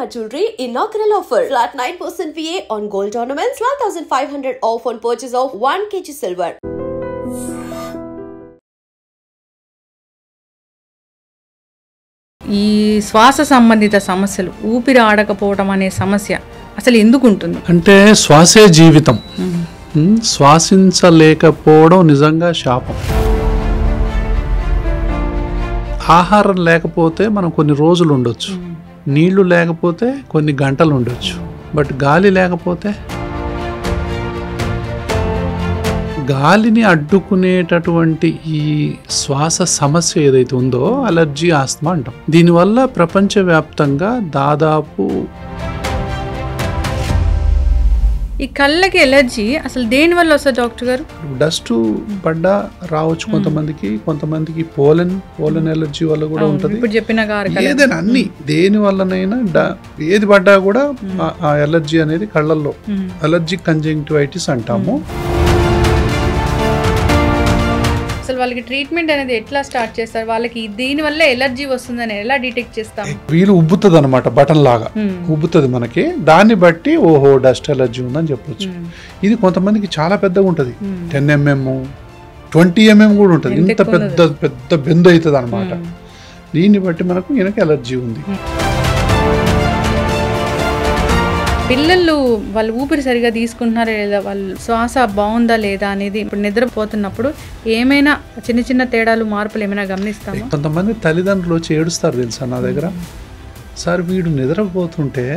Shalimar Jewelry inaugural offer. Flat 9% VA on gold ornaments, 12,500 off on purchase of 1 kg silver. ఈ శ్వాస సంబంధిత సమస్యలు, ఊపిరి ఆడకపోవడం అనే సమస్య అసలు ఎందుకు ఉంటుంది? అంటే శ్వాసే జీవితం. శ్వాసించలేకపోవడం నిజంగా శాపం. ఆహారం లేకపోతే మనం కొన్ని రోజులు ఉండొచ్చు, నీళ్లు లేకపోతే కొన్ని గంటలు ఉండొచ్చు, బట్ గాలి లేకపోతే, గాలిని అడ్డుకునేటటువంటి ఈ శ్వాస సమస్య ఏదైతే ఉందో అలర్జీ, ఆస్తమా అంటాం. దీనివల్ల ప్రపంచవ్యాప్తంగా దాదాపు ఈ కళ్ళకి ఎలర్జీ అసలు దేని వల్ల వస్తుంది డాక్టర్ గారు? డస్ట్ పడ్డా రావచ్చు కొంతమందికి పోలెన్ ఎలర్జీ వల్ల కూడా ఉంటుంది. ఇప్పుడు చెప్పిన ఏదైనా అన్ని దేని వల్లనైనా ఏది పడ్డా కూడా ఆ ఎలర్జీ అనేది కళ్ళల్లో అలర్జిక్ కంజంక్టివైటిస్ అంటాము. అసలు వాళ్ళకి ట్రీట్మెంట్ అనేది ఎట్లా స్టార్ట్ చేస్తారు? వాళ్ళకి దీని వల్ల ఎలర్జీ వస్తుందని ఎలా డిటెక్ట్ చేస్తాం? వీలు ఉబ్బుతుంది అనమాట, బటన్ లాగా ఉబ్బుతుంది మనకి. దాన్ని బట్టి ఓహో డస్ట్ ఎలర్జీ ఉందని చెప్పొచ్చు. ఇది కొంతమందికి చాలా పెద్దగా ఉంటుంది, 10 mm 20 mm కూడా ఉంటుంది. ఇంత పెద్ద బెందు అవుతుంది అనమాట. దీన్ని బట్టి మనకు ఈయనకి ఎలర్జీ ఉంది. పిల్లలు వాళ్ళు ఊపిరి సరిగా తీసుకుంటున్నారా లేదా, వాళ్ళు శ్వాస బాగుందా లేదా అనేది ఇప్పుడు నిద్రపోతున్నప్పుడు ఏమైనా చిన్న తేడాలు, మార్పులు ఏమైనా గమనిస్తామా? కొంతమంది తల్లిదండ్రులు వచ్చి ఏడుస్తారు తెలుసా నా దగ్గర. సార్ వీడు నిద్రపోతుంటే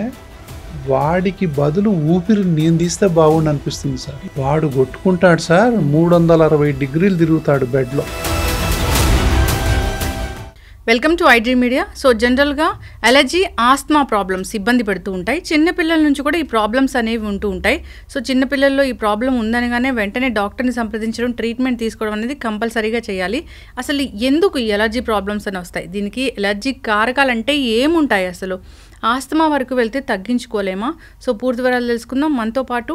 వాడికి బదులు ఊపిరి నేను తీస్తే బాగుండు అనిపిస్తుంది సార్. వాడు కొట్టుకుంటాడు సార్, 360 డిగ్రీలు తిరుగుతాడు బెడ్లో. Welcome to iDream media. So జనరల్గా అలర్జీ, ఆస్తమా ప్రాబ్లమ్స్ ఇబ్బంది పెడుతూ ఉంటాయి. చిన్నపిల్లల నుంచి కూడా ఈ ప్రాబ్లమ్స్ అనేవి ఉంటూ ఉంటాయి. సో చిన్నపిల్లల్లో ఈ ప్రాబ్లం ఉందనగానే వెంటనే డాక్టర్ని సంప్రదించడం, ట్రీట్మెంట్ తీసుకోవడం అనేది కంపల్సరీగా చేయాలి. అసలు ఎందుకు ఈ ఎలర్జీ ప్రాబ్లమ్స్ అని వస్తాయి? దీనికి ఎలర్జీ కారకాలు అంటే ఏముంటాయి? అసలు ఆస్తమా వరకు వెళ్తే తగ్గించుకోలేమా? సో పూర్తి వివరాలు తెలుసుకుందాం. మనతో పాటు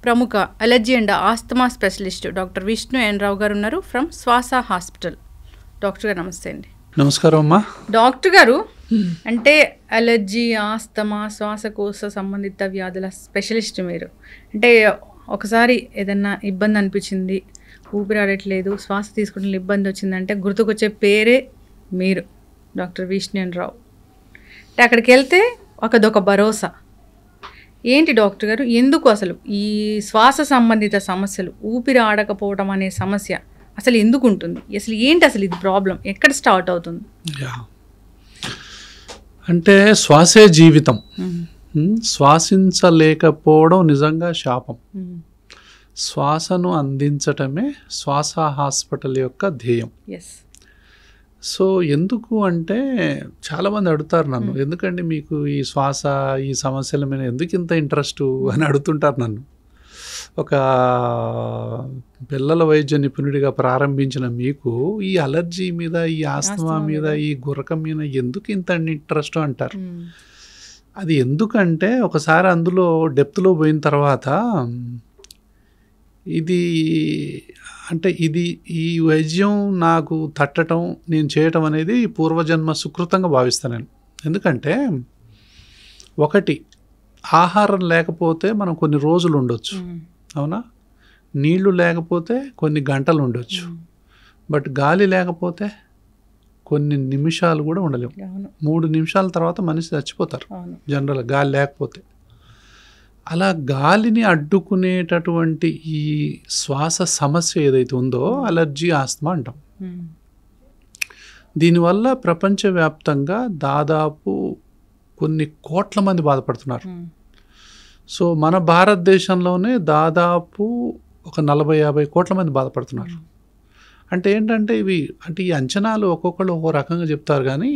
ప్రముఖ allergy and asthma specialist doctor Vishnu N Rao గారు ఉన్నారు ఫ్రమ్ శ్వాస హాస్పిటల్. డాక్టర్ గారు నమస్తే అండి. నమస్కారం అమ్మా. డాక్టర్ గారు, అంటే అలర్జీ, ఆస్తమా, శ్వాసకోశ సంబంధిత వ్యాధుల స్పెషలిస్ట్ మీరు. అంటే ఒకసారి ఏదన్నా ఇబ్బంది అనిపించింది, ఊపిరాడట్లేదు, శ్వాస తీసుకోవడంలో ఇబ్బంది వచ్చిందంటే గుర్తుకొచ్చే పేరే మీరు, డాక్టర్ విష్ణు ఎన్ రావు. అంటే అక్కడికి వెళ్తే అదొక భరోసా. ఏంటి డాక్టర్ గారు, ఎందుకు అసలు ఈ శ్వాస సంబంధిత సమస్యలు, ఊపిరి ఆడకపోవడం అనే సమస్య అసలు ఎందుకు ఉంటుంది? అసలు ఏంటి అసలు ఇది ప్రాబ్లం ఎక్కడ స్టార్ట్ అవుతుంది? అంటే శ్వాసే జీవితం. శ్వాసించలేకపోవడం నిజంగా శాపం. శ్వాసను అందించటమే శ్వాస హాస్పిటల్ యొక్క ధ్యేయం. సో ఎందుకు అంటే చాలామంది అడుగుతారు నన్ను, ఎందుకండి మీకు ఈ శ్వాస, ఈ సమస్యల మీద ఎందుకు ఇంత ఇంట్రెస్ట్ అని అడుగుతుంటారు నన్ను. ఒక పిల్లల వైద్య నిపుణుడిగా ప్రారంభించిన మీకు ఈ అలర్జీ మీద, ఈ ఆస్తమా మీద, ఈ గురకం మీద ఎందుకు ఇంత ఇంట్రెస్ట్ అంటారు. అది ఎందుకంటే ఒకసారి అందులో డెప్త్లో పోయిన తర్వాత ఈ వైద్యం నాకు తట్టడం, నేను చేయటం అనేది పూర్వజన్మ సుకృతంగా భావిస్తాను నేను. ఎందుకంటే ఒకటి, ఆహారం లేకపోతే మనం కొన్ని రోజులు ఉండొచ్చు, అవునా? నీళ్లు లేకపోతే కొన్ని గంటలు ఉండొచ్చు, బట్ గాలి లేకపోతే కొన్ని నిమిషాలు కూడా ఉండలేము. 3 నిమిషాల తర్వాత మనిషి చచ్చిపోతారు జనరల్ గాలి లేకపోతే. అలా గాలిని అడ్డుకునేటటువంటి ఈ శ్వాస సమస్య ఏదైతే ఉందో అలర్జీ, ఆస్తమా అంటాం. దీనివల్ల ప్రపంచవ్యాప్తంగా దాదాపు కొన్ని కోట్ల మంది బాధపడుతున్నారు. సో మన భారతదేశంలోనే దాదాపు ఒక 40-50 కోట్ల మంది బాధపడుతున్నారు. అంటే ఏంటంటే ఈ అంచనాలు ఒక్కొక్కళ్ళు ఒక్కో రకంగా చెప్తారు, కానీ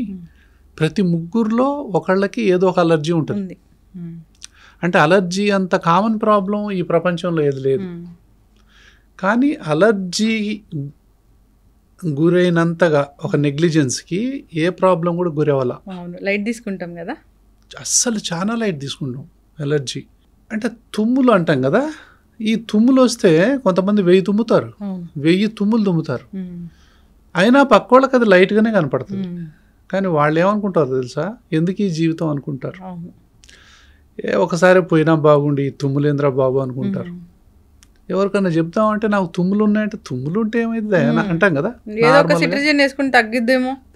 ప్రతి ముగ్గురులో ఒకళ్ళకి ఏదో ఒక అలర్జీ ఉంటుంది. అంటే అలర్జీ అంత కామన్ ప్రాబ్లం ఈ ప్రపంచంలో ఏది లేదు. కానీ అలర్జీ గురైనంతగా ఒక నెగ్లిజెన్స్కి ఏ ప్రాబ్లం కూడా గురవ్వాల. లైట్ తీసుకుంటాం కదా, అస్సలు చాలా లైట్ తీసుకుంటాం. ఎలర్జీ అంటే తుమ్ములు అంటాం కదా, ఈ తుమ్ములు వస్తే కొంతమంది 1000 తుమ్ముతారు, 1000 తుమ్ములు తుమ్ముతారు, అయినా పక్కోళ్ళకి అది లైట్గానే కనపడుతుంది. కానీ వాళ్ళు ఏమనుకుంటారు తెలుసా, ఎందుకు ఈ జీవితం అనుకుంటారు. ఒకసారి పోయినా బాగుండి తుమ్ములేంద్రా బాబు అనుకుంటారు. ఎవరికన్నా చెప్తామంటే నాకు తుమ్ములు ఉన్నాయంటే తుమ్ములు ఉంటే ఏమైంది అంటాం కదా,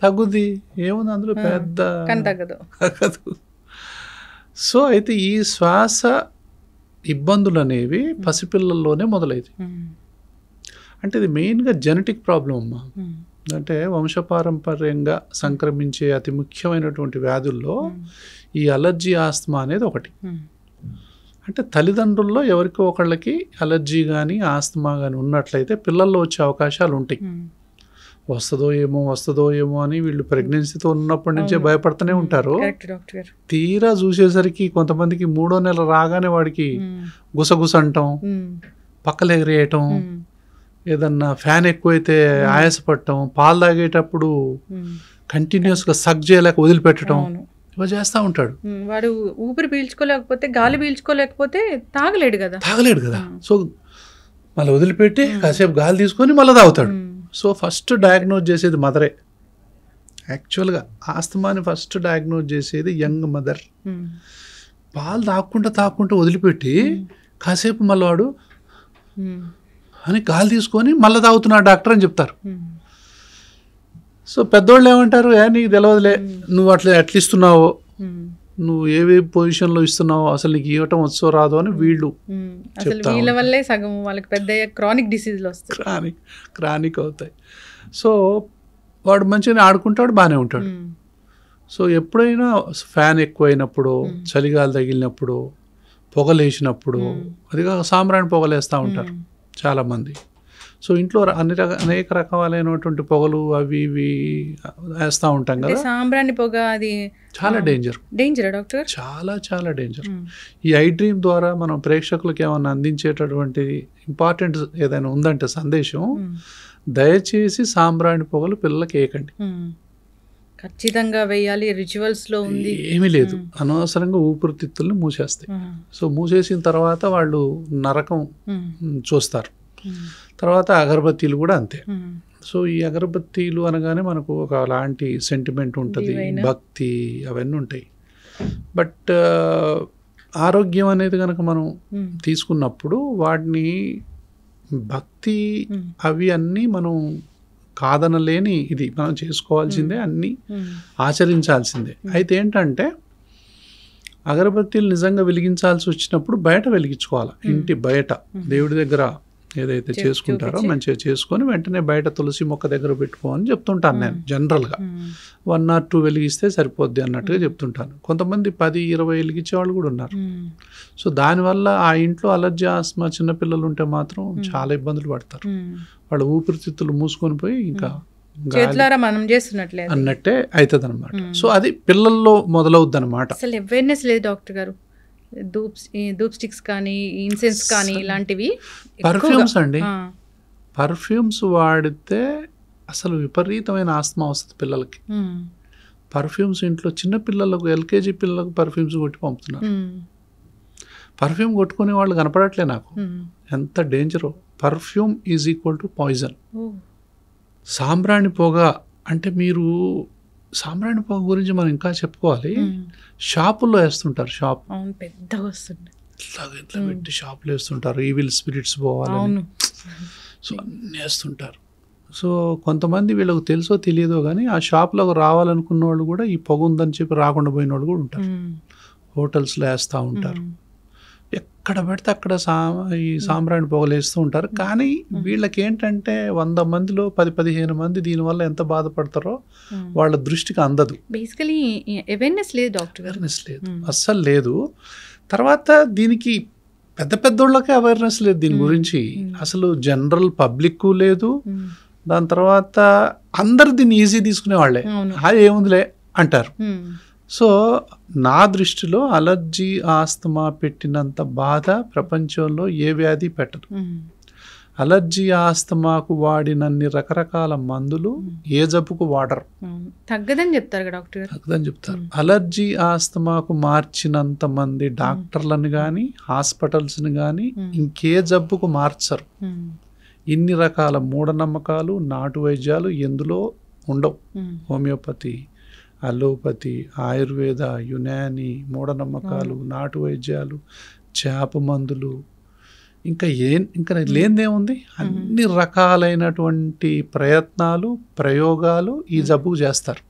తగ్గుద్ది, ఏముంది అందులో పెద్ద తగ్గదు. సో అయితే ఈ శ్వాస ఇబ్బందులు అనేవి పసిపిల్లల్లోనే మొదలైతాయి. అంటే ఇది మెయిన్గా జెనెటిక్ ప్రాబ్లం అమ్మా. అంటే వంశపారంపర్యంగా సంక్రమించే అతి ముఖ్యమైనటువంటి వ్యాధుల్లో ఈ అలర్జీ ఆస్తమా అనేది ఒకటి. అంటే తల్లిదండ్రుల్లో ఎవరికో ఒకళ్ళకి అలర్జీ కానీ ఆస్తమా కానీ ఉన్నట్లయితే పిల్లల్లో వచ్చే అవకాశాలు ఉంటాయి. వస్తుందో ఏమో అని వీళ్ళు ప్రెగ్నెన్సీతో ఉన్నప్పటి నుంచే భయపడుతూనే ఉంటారు. తీరా చూసేసరికి కొంతమందికి 3వ నెల రాగానే వాడికి గుసగుస అంటాం, పక్కలు ఎగరేయటం, ఏదన్నా ఫ్యాన్ ఎక్కువైతే ఆయాసపడటం, పాలు తాగేటప్పుడు కంటిన్యూస్గా సక్ చేయలేక వదిలిపెట్టడం, ఇవి చేస్తూ ఉంటాడు. వాడు ఊపిరి పీల్చుకోలేకపోతే, గాలి పీల్చుకోలేకపోతే తాగలేడు కదా. సో మళ్ళీ వదిలిపెట్టి కాసేపు గాలి తీసుకొని మళ్ళీ తాగుతాడు. సో ఫస్ట్ డయాగ్నోజ్ చేసేది మదరే. యాక్చువల్గా ఆస్తమాని ఫస్ట్ డయాగ్నోజ్ చేసేది యంగ్ మదర్. పాలు తాక్కుంటూ వదిలిపెట్టి కాసేపు మళ్ళీ వాడు అని గాలి తీసుకొని మళ్ళీ తాగుతున్నాడు డాక్టర్ అని చెప్తారు. సో పెద్దోళ్ళు ఏమంటారు, నీకు తెలియదులే, నువ్వు ఎట్లా ఇస్తున్నావో, నువ్వు ఏవే పొజిషన్లో ఇస్తున్నావో, అసలు నీకు ఇవ్వటం వచ్చో రాదో అని వీళ్ళు చెప్తారు. వీళ్ళ వల్లే సగం వాళ్ళకి పెద్ద క్రానిక్ డిసీజ్లు వస్తాయి, క్రానిక్ అవుతాయి. సో వాడు మంచిగా ఆడుకుంటాడు, బాగానే ఉంటాడు. సో ఎప్పుడైనా ఫ్యాన్ ఎక్కువైనప్పుడు, చలిగాలి తగిలినప్పుడు, పొగలేసినప్పుడు, అదిగా సాంబ్రాణి పొగలేస్తూ ఉంటారు చాలామంది. సో ఇంట్లో అనేక రకాలైనటువంటి పొగలు అవి ఇవి వేస్తూ ఉంటాం కదా. సాంబ్రాణి పొగ అది చాలా డేంజర్ డాక్టర్, చాలా డేంజర్. ఈ ఐ డ్రీమ్ ద్వారా మనం ప్రేక్షకులకు ఏమన్నా అందించేటటువంటి ఇంపార్టెంట్ ఏదైనా ఉందంటే సందేశం, దయచేసి సాంబ్రాణి పొగలు పిల్లలకి వేయకండి. ఖచ్చితంగా వేయాలి, రిచువల్స్ లో ఉంది. ఏమీ లేదు, అనవసరంగా ఊపిరితిత్తుల్ని మూసేస్తాయి. సో మూసేసిన తర్వాత వాళ్ళు నరకం చూస్తారు. తర్వాత అగరబత్తీలు కూడా అంతే. సో ఈ అగరబత్తీలు అనగానే మనకు ఒక లాంటి సెంటిమెంట్ ఉంటుంది, భక్తి అవన్నీ ఉంటాయి. బట్ ఆరోగ్యం అనేది కనుక మనం తీసుకున్నప్పుడు వాటిని భక్తి అవి అన్నీ మనం కాదనలేని, ఇది మనం చేసుకోవాల్సిందే, అన్నీ ఆచరించాల్సిందే. అయితే ఏంటంటే అగరబత్తీలు నిజంగా వెలిగించాల్సి వచ్చినప్పుడు బయట వెలిగించుకోవాలి. ఇంటి బయట దేవుడి దగ్గర ఏదైతే చేసుకుంటారో మంచిగా చేసుకొని వెంటనే బయట తులసి మొక్క దగ్గర పెట్టుకోమని చెప్తుంటాను నేను. జనరల్గా 1 or 2 వెలిగిస్తే సరిపోద్ది అన్నట్టుగా చెప్తుంటాను. కొంతమంది 10-20 వెలిగించే వాళ్ళు కూడా ఉన్నారు. సో దానివల్ల ఆ ఇంట్లో అలర్జీ ఆస్మా చిన్నపిల్లలు ఉంటే మాత్రం చాలా ఇబ్బందులు పడతారు. వాళ్ళ ఊపిరితిత్తులు మూసుకొని పోయి ఇంకా మనం చేస్తున్నట్లే అన్నట్టే అవుతుంది అనమాట. సో అది పిల్లల్లో మొదలవుద్ది అనమాట. అసలు అవేర్నెస్ లేదు డాక్టర్ గారు. ధూప్ స్టిక్స్ కానీ, ఇన్సెన్స్ కానీ, ఇలాంటివి పర్ఫ్యూమ్స్ అండి. పర్ఫ్యూమ్స్ వాడితే అసలు విపరీతమైన ఆస్తమా వస్తుంది పిల్లలకి. పర్ఫ్యూమ్స్ ఇంట్లో చిన్న పిల్లలకు, LKG పిల్లలకు పర్ఫ్యూమ్స్ కొట్టి పంపుతున్నారు. పర్ఫ్యూమ్ కొట్టుకునే వాళ్ళు కనపడట్లే నాకు. ఎంత డేంజరో. Perfume is equal to poison. సాంబ్రాణి పొగ అంటే, మీరు సాంబ్రాణి పొగ గురించి మనం ఇంకా చెప్పుకోవాలి. షాపుల్లో వేస్తుంటారు. పెద్దగా వస్తుంది, ఇట్లా పెట్టి షాపులో వేస్తుంటారు. ఈవిల్ స్పిరిట్స్ పోవాలని. సో అన్నీ వేస్తుంటారు. సో కొంతమంది వీళ్ళకి తెలుసో తెలియదో కానీ ఆ షాప్లోకి రావాలనుకున్న వాళ్ళు కూడా ఈ పొగ ఉందని చెప్పి రాకుండా పోయిన వాళ్ళు కూడా ఉంటారు. హోటల్స్లో వేస్తూ ఉంటారు. ఎక్కడ పెడితే అక్కడ ఈ సాంబ్రాణి పొగలు వేస్తూ ఉంటారు. కానీ వీళ్ళకి ఏంటంటే 100 మందిలో 10-15 మంది దీనివల్ల ఎంత బాధపడతారో వాళ్ళ దృష్టికి అందదు. బేసికలీ అవేర్నెస్ లేదు డాక్టర్. అవేర్నెస్ లేదు, అస్సలు లేదు. తర్వాత దీనికి పెద్దోళ్ళకే అవేర్నెస్ లేదు దీని గురించి. అసలు జనరల్ పబ్లిక్ లేదు. దాని తర్వాత అందరు దీన్ని ఈజీ తీసుకునే వాళ్ళే, అది ఏముందిలే అంటారు. సో నా దృష్టిలో అలర్జీ ఆస్తమా పెట్టినంత బాధ ప్రపంచంలో ఏ వ్యాధి పెట్టదు. అలర్జీ ఆస్తమాకు వాడినన్ని రకరకాల మందులు ఏ జబ్బుకు వాడరు. తగ్గదని చెప్తారు డాక్టర్. తగ్గదని చెప్తారు. అలర్జీ ఆస్తమాకు మార్చినంత మంది డాక్టర్లను కానీ, హాస్పిటల్స్ని కానీ ఇంకే జబ్బుకు మార్చరు. ఇన్ని రకాల మూఢనమ్మకాలు, నాటు వైద్యాలు ఎందులో ఉండవు. హోమియోపతి, అలోపతి, ఆయుర్వేద, యునాని, మూఢనమ్మకాలు, నాటు వైద్యాలు, చేప మందులు, ఇంకా లేనిదేముంది, అన్ని రకాలైనటువంటి ప్రయత్నాలు, ప్రయోగాలు ఈ జబ్బుకు చేస్తారు.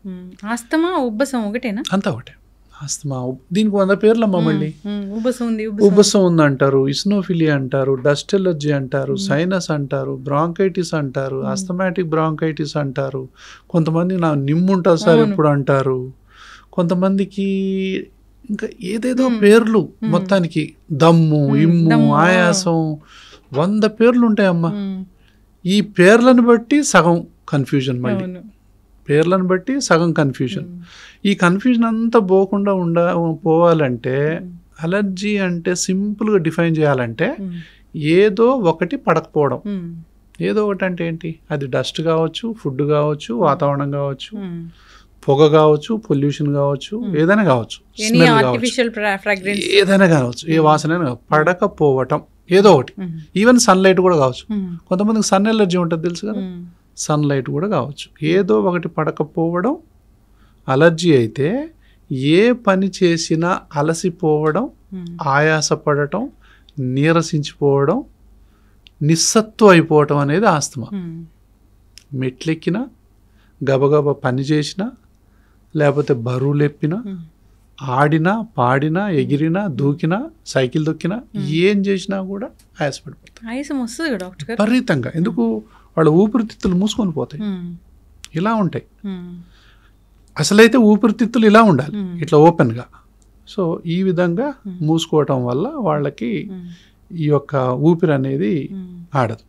ఆస్తమా, ఉబ్బసం ఒకటేనా? అంతా ఒకటే. ఆస్తమా, దీనికి 100 పేర్లమ్మా. మళ్ళీ ఉబ్బసం ఉందంటారు, ఇస్నోఫిలియా అంటారు, డస్ట్ ఎలర్జీ అంటారు, సైనస్ అంటారు, బ్రాంకైటిస్ అంటారు, ఆస్థమాటిక్ బ్రాంకైటిస్ అంటారు, కొంతమంది నా నిమ్ముంటుంది సార్ ఎప్పుడు అంటారు, కొంతమందికి ఇంకా ఏదేదో పేర్లు, మొత్తానికి దమ్ము, ఇమ్ము, ఆయాసం, 100 పేర్లు ఉంటాయమ్మా. ఈ పేర్లను బట్టి సగం కన్ఫ్యూజన్, మళ్ళీ పేర్లను బట్టి సగం కన్ఫ్యూజన్. ఈ కన్ఫ్యూజన్ అంతా పోకుండా పోవాలంటే, అలర్జీ అంటే సింపుల్గా డిఫైన్ చేయాలంటే ఏదో ఒకటి పడకపోవడం. ఏదో ఒకటి అంటే ఏంటి? అది డస్ట్ కావచ్చు, ఫుడ్ కావచ్చు, వాతావరణం కావచ్చు, పొగ కావచ్చు, పొల్యూషన్ కావచ్చు, ఏదైనా కావచ్చు, స్మెల్ కావచ్చు, ఏదైనా కావచ్చు, ఏ వాసన పడకపోవటం ఏదో ఒకటి. ఈవెన్ సన్లైట్ కూడా కావచ్చు. కొంతమందికి సన్ ఎలర్జీ ఉంటుంది తెలుసు కదా, సన్లైట్ కూడా కావచ్చు. ఏదో ఒకటి పడకపోవడం అలర్జీ అయితే, ఏ పని చేసినా అలసిపోవడం, ఆయాసపడటం, నీరసించిపోవడం, నిస్సత్వం అయిపోవటం అనేది ఆస్తమా. మెట్లెక్కినా, గబగబా పని చేసినా, లేకపోతే బరువులు ఎప్పినా, ఆడినా, పాడినా, ఎగిరినా, దూకినా, సైకిల్ దొక్కినా, ఏం చేసినా కూడా ఆయాసపడిపోతాయి. ఆయాసం వస్తుంది డాక్టర్ గారు విపరీతంగా. ఎందుకు? వాళ్ళ ఊపిరితిత్తులు మూసుకొని పోతాయి. ఇలా ఉంటాయి. అసలైతే ఊపిరితిత్తులు ఇలా ఉండాలి, ఇట్లా ఓపెన్గా. సో ఈ విధంగా మూసుకోవటం వల్ల వాళ్ళకి ఈ యొక్క ఊపిరి అనేది ఆడదు.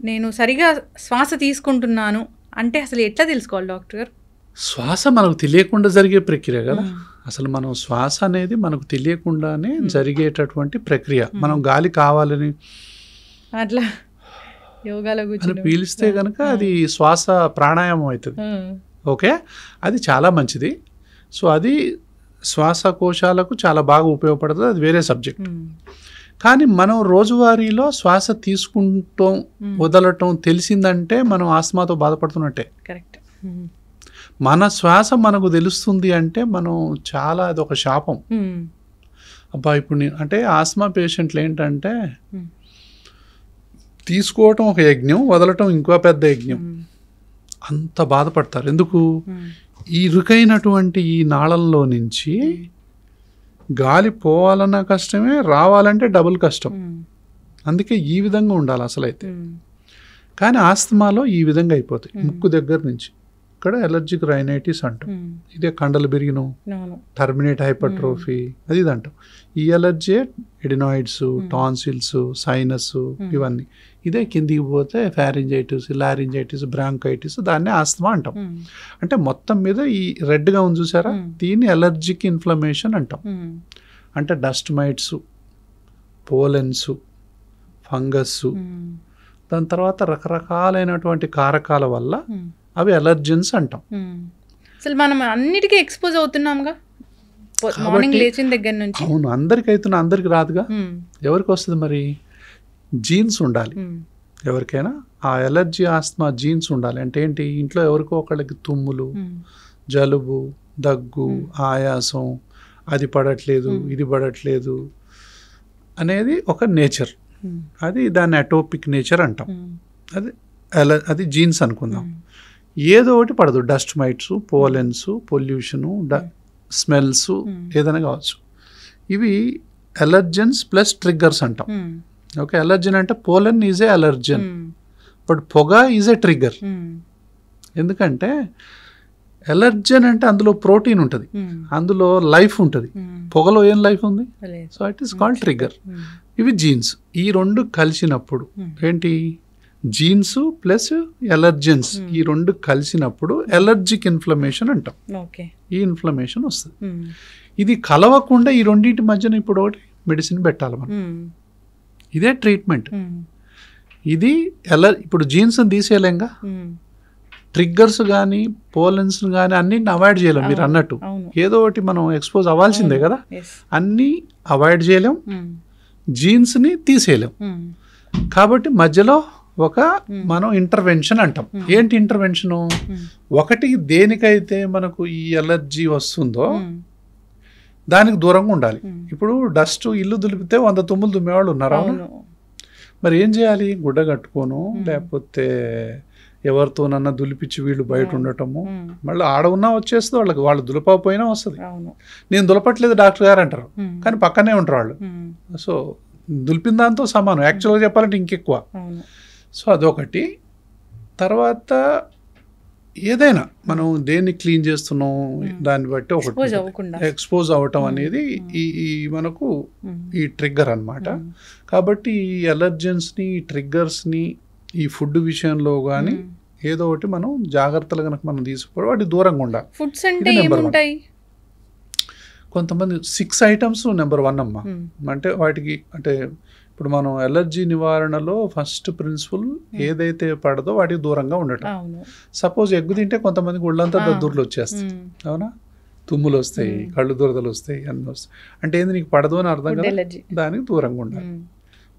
నేను సరిగా శ్వాస తీసుకుంటున్నాను అంటే అసలు ఎట్లా తెలుసుకోవాలి డాక్టర్ గారు? శ్వాస మనకు తెలియకుండా జరిగే ప్రక్రియ కదా. అసలు మనం శ్వాస అనేది మనకు తెలియకుండానే జరిగేటటువంటి ప్రక్రియ. మనం గాలి కావాలని అట్లా యోగాలో కూర్చొని పీలిస్తే కనుక అది శ్వాస ప్రాణాయామం అవుతుంది. ఓకే, అది చాలా మంచిది. సో అది శ్వాసకోశాలకు చాలా బాగా ఉపయోగపడుతుంది. అది వేరే సబ్జెక్ట్. కానీ మనం రోజువారీలో శ్వాస తీసుకుంటాం, వదలటం తెలిసిందంటే మనం ఆస్తమాతో బాధపడుతున్నట్టే. కరెక్ట్. మన శ్వాస మనకు తెలుస్తుంది అంటే మనం చాలా, అది ఒక శాపం. అబ్బా ఇప్పుడు అంటే ఆస్తమా పేషెంట్లు ఏంటంటే తీసుకోవటం ఒక యజ్ఞం, వదలటం ఇంకో పెద్ద యజ్ఞం. అంత బాధపడతారు. ఎందుకు? ఈ ఇరుకైనటువంటి ఈ నాళంలో నుంచి గాలి పోవాలన్నా కష్టమే, రావాలంటే డబుల్ కష్టం. అందుకే ఈ విధంగా ఉండాలి అసలైతే. కానీ ఆస్తమాలో ఈ విధంగా అయిపోతాయి. ముక్కు దగ్గర నుంచి ఇక్కడ ఎలర్జిక్ రైనైటిస్ అంటాం. ఇదే కండలు బిరిగిను, టర్మినేట్ హైపర్ట్రోఫీ, అది ఇది అంటాం. ఈ ఎలర్జీ ఎడినాయిడ్స్, టాన్సిల్స్, సైనస్, ఇవన్నీ. ఇదే కిందికి పోతే ఫ్యారింజైటిస్, లారింజైటిస్, బ్రాంకైటిస్, దాన్ని ఆస్తమా అంటాం. అంటే మొత్తం మీద ఈ రెడ్గా ఉంది చూసారా, దీన్ని ఎలర్జిక్ ఇన్ఫ్లమేషన్ అంటాం. అంటే డస్ట్ మైట్స్, పోలెన్స్, ఫంగస్, దాని తర్వాత రకరకాలైనటువంటి కారకాల వల్ల అవి ఎలర్జెన్స్ అంటాం. అసలు మనం అన్నిటికీ ఎక్స్పోజ్ అవుతున్నాంగా మార్నింగ్ లేచిన దగ్గర నుంచి. అవును, అందరికి అవుతున్నా, అందరికి రాదుగా. ఎవరికి వస్తుంది మరి? జీన్స్ ఉండాలి ఎవరికైనా. ఆ ఎలర్జీ ఆస్తమా జీన్స్ ఉండాలి. అంటే ఏంటి? ఇంట్లో ఎవరికో ఒకళ్ళకి తుమ్ములు, జలుబు, దగ్గు, ఆయాసం, అది పడట్లేదు, ఇది పడట్లేదు అనేది ఒక నేచర్. అది దాన్ని అటోపిక్ నేచర్ అంటాం. అది జీన్స్ అనుకుందాం. ఏదో ఒకటి పడదు. Dust mites, pollens, pollution, smells, ఏదైనా కావచ్చు. ఇవి ఎలర్జెన్స్ ప్లస్ ట్రిగ్గర్స్ అంటాం. ఓకే, ఎలర్జెన్ అంటే pollen is a allergen, but పొగ ఈజ్ ఏ ట్రిగ్గర్. ఎందుకంటే ఎలర్జెన్ అంటే అందులో ప్రోటీన్ ఉంటుంది, అందులో లైఫ్ ఉంటుంది. పొగలో ఏం లైఫ్ ఉంది? So it is called trigger. ఇవి జీన్స్. ఈ రెండు కలిసినప్పుడు ఏంటి? జీన్స్ ప్లస్ ఎలర్జెన్స్, ఈ రెండు కలిసినప్పుడు ఎలర్జిక్ ఇన్ఫ్లమేషన్ అంటాం. ఈ ఇన్ఫ్లమేషన్ వస్తుంది. ఇది కలవకుండా ఈ రెండింటి మధ్యన ఇప్పుడు ఒకటి మెడిసిన్ పెట్టాలి మనం. ఇదే ట్రీట్మెంట్. ఇది ఇప్పుడు జీన్స్ తీసేయలేంగా, ట్రిగ్గర్స్ కానీ, పోలెన్స్ కానీ అన్నింటిని అవాయిడ్ చేయలేం. మీరు అన్నట్టు ఏదో ఒకటి మనం ఎక్స్పోజ్ అవ్వాల్సిందే కదా. అన్నీ అవాయిడ్ చేయలేం, జీన్స్ని తీసేయలేం. కాబట్టి మధ్యలో ఒక మనం ఇంటర్వెన్షన్ అంటాం. ఏంటి ఇంటర్వెన్షను? ఒకటి దేనికైతే మనకు ఈ ఎలర్జీ వస్తుందో దానికి దూరంగా ఉండాలి. ఇప్పుడు డస్ట్ ఇల్లు దులిపితే 100 తుమ్ములు దుమ్మేవాళ్ళు ఉన్నారు. అవును. మరి ఏం చేయాలి? గుడ్డ కట్టుకోను, లేకపోతే ఎవరితోనన్నా దులిపించి వీళ్ళు బయట ఉండటము, మళ్ళీ ఆడ ఉన్నా వచ్చేస్తుంది వాళ్ళకి, వాళ్ళు దులపకపోయినా వస్తుంది. నేను దులపట్లేదు డాక్టర్ గారు అంటారు, కానీ పక్కనే ఉంటారు వాళ్ళు. సో దులిపిన దాంతో సమానం, యాక్చువల్గా చెప్పాలంటే ఇంకెక్కువ. సో అదొకటి. తర్వాత ఏదైనా మనం దేన్ని క్లీన్ చేస్తున్నాం దాన్ని బట్టి ఒకటి ఎక్స్పోజ్ అవ్వటం అనేది ఈ మనకు ఈ ట్రిగ్గర్ అన్నమాట. కాబట్టి ఈ ఎలర్జెన్స్ని, ఈ ట్రిగ్గర్స్ని ఈ ఫుడ్ విషయంలో కానీ ఏదో ఒకటి మనం జాగ్రత్తలు కనుక మనం తీసుకోవడం, వాటి దూరంగా ఉండాలి. ఫుడ్స్ అంటే ఏముంటాయి? కొంతమంది 6 ఐటమ్స్ నెంబర్ 1 అమ్మా. అంటే వాటికి అంటే ఇప్పుడు మనం ఎలర్జీ నివారణలో ఫస్ట్ ప్రిన్సిపల్ ఏదైతే పడదో వాటికి దూరంగా ఉండటం. సపోజ్ ఎగ్గు తింటే కొంతమందికి ఒళ్ళంతా దద్దుర్లు వచ్చేస్తాయి, అవునా, తుమ్ములు వస్తాయి, కళ్ళు దురదలు వస్తాయి, అన్నీ వస్తాయి. అంటే ఏంది, నీకు పడదు అని అర్థం కదా, దానికి దూరంగా ఉండాలి.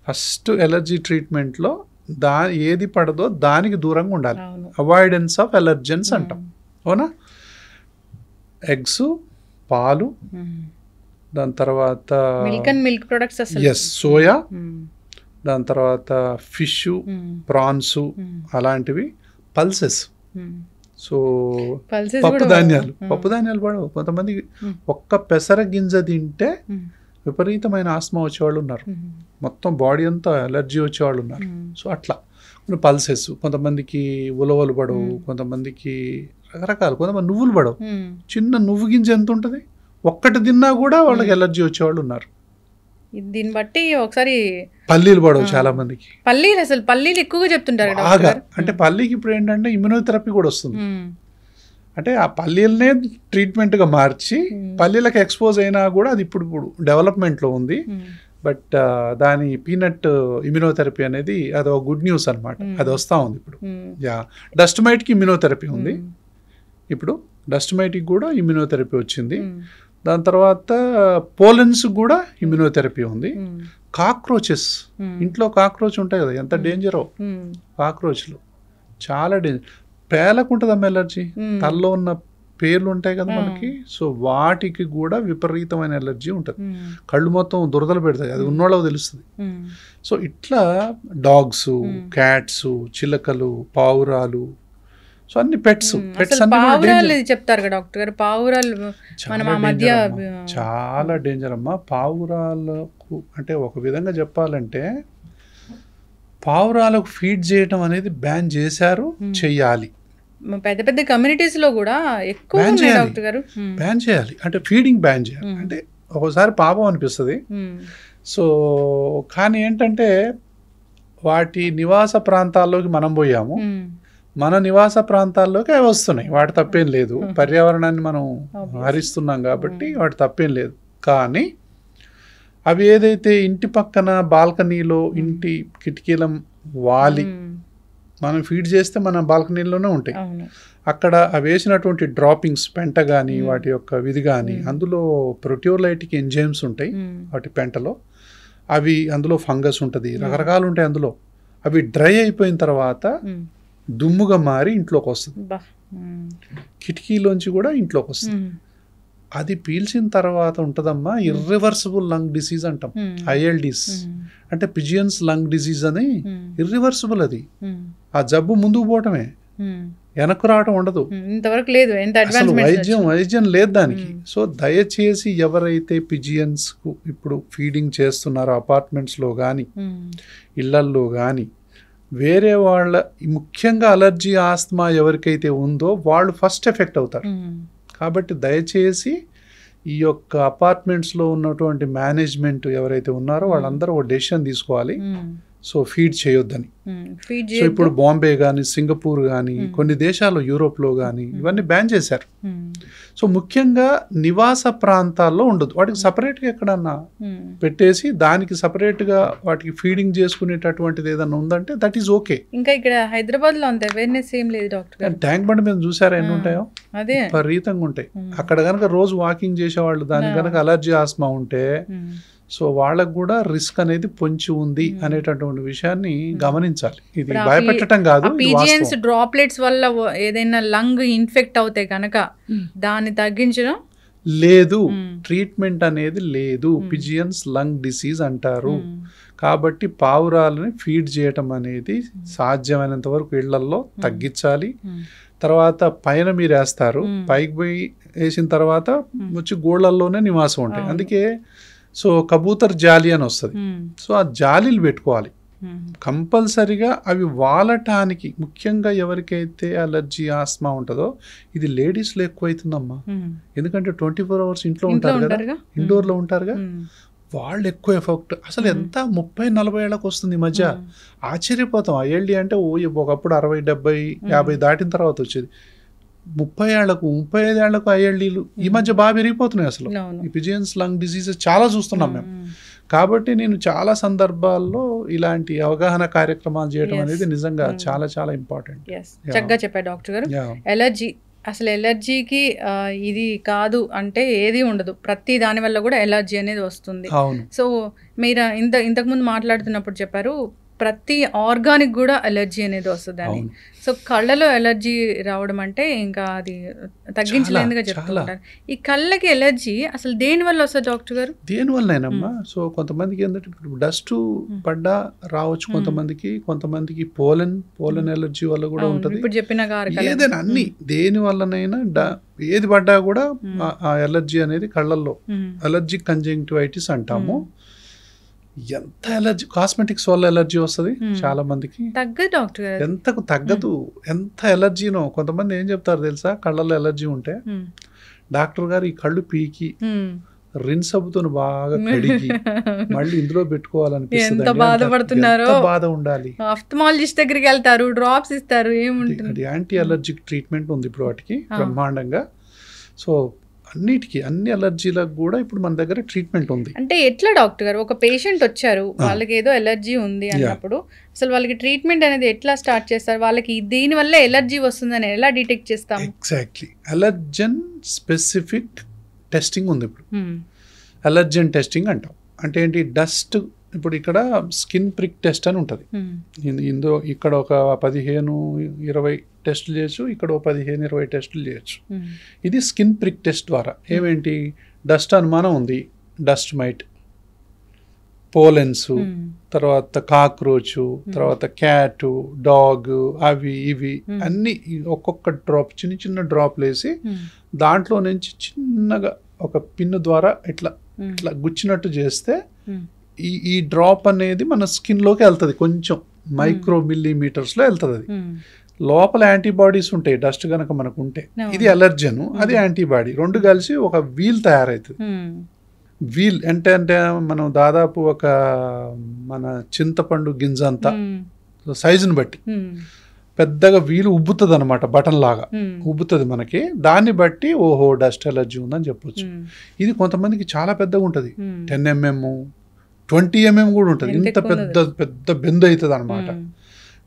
ఫస్ట్ ఎలర్జీ ట్రీట్మెంట్లో ఏది పడదో దానికి దూరంగా ఉండాలి. అవాయిడెన్స్ ఆఫ్ ఎలర్జెన్స్ అంటాం, అవునా. ఎగ్స్, పాలు, దాని తర్వాత మిల్క్ ప్రొడక్ట్స్, సోయా, దాని తర్వాత ఫిష్, ప్రాన్స్ అలాంటివి, పల్సెస్. సో పప్పు ధాన్యాలు పడవు. కొంతమంది ఒక్క పెసర గింజ తింటే విపరీతమైన ఆస్మా వచ్చేవాళ్ళు ఉన్నారు, మొత్తం బాడీ అంతా ఎలర్జీ వచ్చేవాళ్ళు ఉన్నారు. సో అట్లా పల్సెస్. కొంతమందికి ఉలవలు పడవు, కొంతమందికి రకరకాలు, కొంతమంది నువ్వులు పడవు. చిన్న నువ్వు గింజ ఎంత ఉంటుంది, ఒక్కటి తిన్నా కూడా వాళ్ళకి ఎలర్జీ వచ్చేవాళ్ళు ఉన్నారు. దీన్ని బట్టి ఒకసారి పల్లీలు పడవు చాలా మందికి. పల్లీలు ఎక్కువగా చెప్తుంటారు బాగా. అంటే పల్లీకి ఇప్పుడు ఏంటంటే ఇమ్యూనోథెరపీ కూడా వస్తుంది. అంటే ఆ పల్లీలనే ట్రీట్మెంట్గా మార్చి పల్లీలకు ఎక్స్పోజ్ అయినా కూడా అది ఇప్పుడు డెవలప్మెంట్లో ఉంది. బట్ దాని పీనట్ ఇమ్యూనోథెరపీ అనేది అది ఒక గుడ్ న్యూస్ అనమాట. అది వస్తూ ఉంది ఇప్పుడు. డస్ట్ మైట్కి ఇమ్యూనోథెరపీ ఉంది ఇప్పుడు, డస్ట్ మైట్కి కూడా ఇమ్యూనోథెరపీ వచ్చింది. దాని తర్వాత పోలెన్స్ కూడా ఇమ్యూనోథెరపీ ఉంది. కాక్రోచెస్, ఇంట్లో కాక్రోచ్ ఉంటాయి కదా, ఎంత డేంజరో కాక్రోచ్లు, చాలా డేంజర్. పేలకుంటుందమ్మ ఎలర్జీ, తల్లో ఉన్న పేర్లు ఉంటాయి కదా మనకి, సో వాటికి కూడా విపరీతమైన ఎలర్జీ ఉంటుంది. కళ్ళు మొత్తం దురదలు పెడతాయి, అది ఉన్నోళ్ళకి తెలుస్తుంది. సో ఇట్లా డాగ్స్, క్యాట్స్, చిలకలు, పావురాలు, సో అన్ని పెట్స్ చెప్తారు కదా డాక్టర్ గారు. పావురాలు చాలా డేంజర్ అమ్మా. పావురాలకు అంటే ఒక విధంగా చెప్పాలంటే పావురాలకు ఫీడ్ చేయడం అనేది బ్యాన్ చేశారు, చెయ్యాలి. పెద్ద పెద్ద కమ్యూనిటీస్ లో కూడా ఎక్కువ డాక్టర్ గారు బ్యాన్ చేయాలి. అంటే ఫీడింగ్ బ్యాన్ చేయాలి. అంటే ఒకసారి పాపం అనిపిస్తుంది. సో కానీ ఏంటంటే వాటి నివాస ప్రాంతాల్లోకి మనం పోయాము, మన నివాస ప్రాంతాల్లోకి అవి వస్తున్నాయి, వాటి తప్పేం లేదు. పర్యావరణాన్ని మనం హరిస్తున్నాం కాబట్టి వాటి తప్పేం లేదు. కానీ అవి ఏదైతే ఇంటి పక్కన బాల్కనీలో, ఇంటి కిటికీల వాలి మనం ఫీడ్ చేస్తే మన బాల్కనీలోనే ఉంటాయి. అక్కడ అవి వేసినటువంటి డ్రాపింగ్స్, పెంట కానీ వాటి యొక్క విధి కానీ, అందులో ప్రొటియోలైటిక్ ఎంజైమ్స్ ఉంటాయి వాటి పెంటలో. అవి అందులో ఫంగస్ ఉంటుంది, రకరకాలు ఉంటాయి అందులో. అవి డ్రై అయిపోయిన తర్వాత దుమ్ముగా మారి ఇంట్లోకి వస్తుంది, కిటికీలోంచి కూడా ఇంట్లోకి వస్తుంది. అది పీల్చిన తర్వాత ఉంటుందమ్మా ఇర్రివర్సిబుల్ లంగ్ డిసీజ్ అంటాం, ILDs అంటే పిజియన్స్ లంగ్ డిసీజ్ అని. ఇర్రివర్సిబుల్ అది. ఆ జబ్బు ముందుకు పోవటమే, వెనక్కు రావటం ఉండదు. ఇంతవరకు లేదు, వైద్యం లేదు దానికి. సో దయచేసి ఎవరైతే పిజియన్స్ కు ఇప్పుడు ఫీడింగ్ చేస్తున్నారో అపార్ట్మెంట్స్లో కానీ ఇళ్లల్లో కానీ, వేరే వాళ్ళ ముఖ్యంగా అలర్జీ, ఆస్తమా ఎవరికైతే ఉందో వాళ్ళు ఫస్ట్ ఎఫెక్ట్ అవుతారు. కాబట్టి దయచేసి ఈ యొక్క అపార్ట్మెంట్స్లో ఉన్నటువంటి మేనేజ్మెంట్ ఎవరైతే ఉన్నారో వాళ్ళందరూ ఒక డెసిషన్ తీసుకోవాలి. సో ఫీడ్ చేయొద్దని. సో ఇప్పుడు బాంబే కానీ, సింగపూర్ కానీ, కొన్ని దేశాలు యూరోప్లో కానీ ఇవన్నీ బ్యాన్ చేశారు. సో ముఖ్యంగా నివాస ప్రాంతాల్లో ఉండదు, వాటికి సపరేట్గా ఎక్కడన్నా పెట్టేసి దానికి సపరేట్గా వాటికి ఫీడింగ్ చేసుకునేటటువంటిది ఏదన్నా ఉందంటే దట్ ఈస్ ఓకే. ఇంకా ఇక్కడ హైదరాబాద్లో అంత అవేర్నెస్ ఏం లేదు డాక్టర్. ట్యాంక్ బండ్ మీద చూసారా ఎన్ని ఉంటాయో, విపరీతంగా ఉంటాయి. అక్కడ కనుక రోజు వాకింగ్ చేసేవాళ్ళు దానికి కనుక అలర్జీ, ఆస్మా ఉంటే సో వాళ్ళకు కూడా రిస్క్ అనేది పొంచి ఉంది అనేటటువంటి విషయాన్ని గమనించాలి. ఇది భయపెట్టడం కాదు. పీజియన్స్ డ్రాప్లెట్స్ వల్ల ఏదైనా లంగ్ ఇన్ఫెక్ట్ అవుతాయి కనుక దాన్ని తగ్గించడం లేదు, ట్రీట్మెంట్ అనేది లేదు. పిజియన్స్ లంగ్ డిసీజ్ అంటారు. కాబట్టి పావురాలని ఫీడ్ చేయటం అనేది సాధ్యమైనంత వరకు ఇళ్లల్లో తగ్గించాలి. తర్వాత పైన మీరు వేస్తారు, పైకి పోయి వేసిన తర్వాత వచ్చి గోళ్లల్లోనే నివాసం ఉంటాయి. అందుకే సో కబూతర్ జాలి అని వస్తుంది. సో ఆ జాలీలు పెట్టుకోవాలి కంపల్సరిగా. అవి వాలటానికి ముఖ్యంగా ఎవరికైతే అలర్జీ ఆస్మా ఉంటుందో, ఇది లేడీస్లో ఎక్కువ అవుతుందమ్మా. ఎందుకంటే 24 hours ఇంట్లో ఉంటారు కదా, ఇండోర్లో ఉంటారుగా, వాళ్ళు ఎక్కువ ఎఫెక్ట్. అసలు ఎంత 30-40 ఏళ్ళకి వస్తుంది ఈ మధ్య. ఆశ్చర్యపోతాం. ఐఎల్డి అంటే ఒకప్పుడు 60, 70, 50 దాటిన తర్వాత వచ్చేది. 30 ఏళ్లకు 35 ఏళ్లకు ఐఎల్డీలు ఈ మధ్య బాగా పెరిగిపోతున్నాయి. అసలు ఈ పిజియన్స్ లంగ్ డిసీజెస్ చాలా చూస్తున్నాం మేము. కాబట్టి నేను చాలా సందర్భాల్లో ఇలాంటి అవగాహన కార్యక్రమాలు చేయడం అనేది నిజంగా చాలా చాలా ఇంపార్టెంట్. చక్కగా చెప్పారు డాక్టర్ గారు. ఎలర్జీ అసలు ఎలర్జీకి ఇది కాదు అంటే ఏది ఉండదు, ప్రతి దాని వల్ల కూడా ఎలర్జీ అనేది వస్తుంది. సో మీరు ఇంతకుముందు మాట్లాడుతున్నప్పుడు చెప్పారు ప్రతి ఆర్గానిక్ కూడా ఎలర్జీ అనేది వస్తుంది అని. సో కళ్ళలో ఎలర్జీ రావడం అంటే ఇంకా అది తగ్గించలేదుగా చెప్తుంటారు. ఈ కళ్ళకి ఎలర్జీ అసలు దేని వల్ల వస్తుంది డాక్టర్ గారు? దేనివల్లనేనమ్మా, సో కొంతమందికి ఏంటంటే డస్ట్ పడ్డా రావచ్చు, కొంతమందికి పోలెన్ ఎలర్జీ వల్ల కూడా ఉంటుంది. ఇప్పుడు చెప్పిన ఏదైనా అన్ని దేని వల్లనైనా ఏది పడ్డా కూడా ఆ ఎలర్జీ అనేది కళ్ళల్లో అలర్జిక్ కంజంక్టివైటిస్ అంటాము. ఎంత ఎలర్జీ, కాస్మెటిక్స్ వల్ల ఎలర్జీ వస్తుంది చాలా మందికి. తగ్గదు డాక్టర్ గారు, ఎంతకు తగ్గదు. ఎంత ఎలర్జీనో. కొంతమంది ఏం చెప్తారు తెలుసా, కళ్ళల్లో ఎలర్జీ ఉంటే డాక్టర్ గారు ఈ కళ్ళు పీకి రిన్స్ సబ్బుతో బాగా కడిగి మళ్ళీ ఇందులో పెట్టుకోవాలనిపిస్తుంది. ఎంత బాధపడుతున్నారో, బాధ ఉండాలి. ఆఫ్థమాలజిస్ట్ దగ్గరికి వెళ్తారు, డ్రాప్స్ ఇస్తారు, ఏముంటుంది. యాంటీ అలర్జిక్ ట్రీట్మెంట్ ఉంది ఇప్పుడు వాటికి బ్రహ్మాండంగా. సో అన్ని అలర్జీలకు కూడా ఇప్పుడు మన దగ్గర ట్రీట్మెంట్ ఉంది. అంటే ఎట్లా డాక్టర్ గారు, ఒక పేషెంట్ వచ్చారు, వాళ్ళకి ఏదో ఎలర్జీ ఉంది అన్నప్పుడు అసలు వాళ్ళకి ట్రీట్మెంట్ అనేది ఎట్లా స్టార్ట్ చేస్తారు? వాళ్ళకి దీని వల్ల ఎలర్జీ వస్తుందని ఎలా డిటెక్ట్ చేస్తాము? ఎగ్జాక్ట్లీ, అలర్జన్ స్పెసిఫిక్ టెస్టింగ్ ఉంది ఇప్పుడు. అలర్జన్ టెస్టింగ్ అంటాం. అంటే ఏంటి, డస్ట్ ఇప్పుడు ఇక్కడ స్కిన్ ప్రిక్ టెస్ట్ అని ఉంటుంది. ఇందులో ఇక్కడ ఒక 15-20 టెస్టులు చేయొచ్చు, ఇక్కడ ఒక 15-20 టెస్టులు చేయొచ్చు. ఇది స్కిన్ ప్రిక్ టెస్ట్ ద్వారా ఏమేంటి, డస్ట్ అనుమానం ఉంది, డస్ట్ మైట్, పోలెన్స్, తర్వాత కాక్రోచ్, తర్వాత క్యాట్, డాగ్, అవి ఇవి అన్ని ఒక్కొక్క డ్రాప్, చిన్న డ్రాప్లు వేసి దాంట్లో నుంచి చిన్నగా ఒక పిన్ను ద్వారా ఇట్లా గుచ్చినట్టు చేస్తే ఈ డ్రాప్ అనేది మన స్కిన్లోకి వెళ్తుంది. కొంచెం మైక్రో మిల్లీమీటర్స్లో వెళ్తుంది. అది లోపల యాంటీబాడీస్ ఉంటాయి డస్ట్ కనుక మనకు ఉంటే. ఇది అలర్జన్, అది యాంటీబాడీ, రెండు కలిసి ఒక వీల్ తయారవుతుంది. వీల్ అంటే మనం దాదాపు ఒక మన చింతపండు గింజ అంతా సైజుని బట్టి పెద్దగా వీలు ఉబ్బుతుంది అనమాట, బటన్ లాగా ఉబ్బుతుంది మనకి. దాన్ని బట్టి ఓహో డస్ట్ ఎలర్జీ ఉందని చెప్పొచ్చు. ఇది కొంతమందికి చాలా పెద్దగా ఉంటుంది, 10 mm 20 mm కూడా ఉంటుంది. ఇంత పెద్ద బెందు అవుతుంది అనమాట.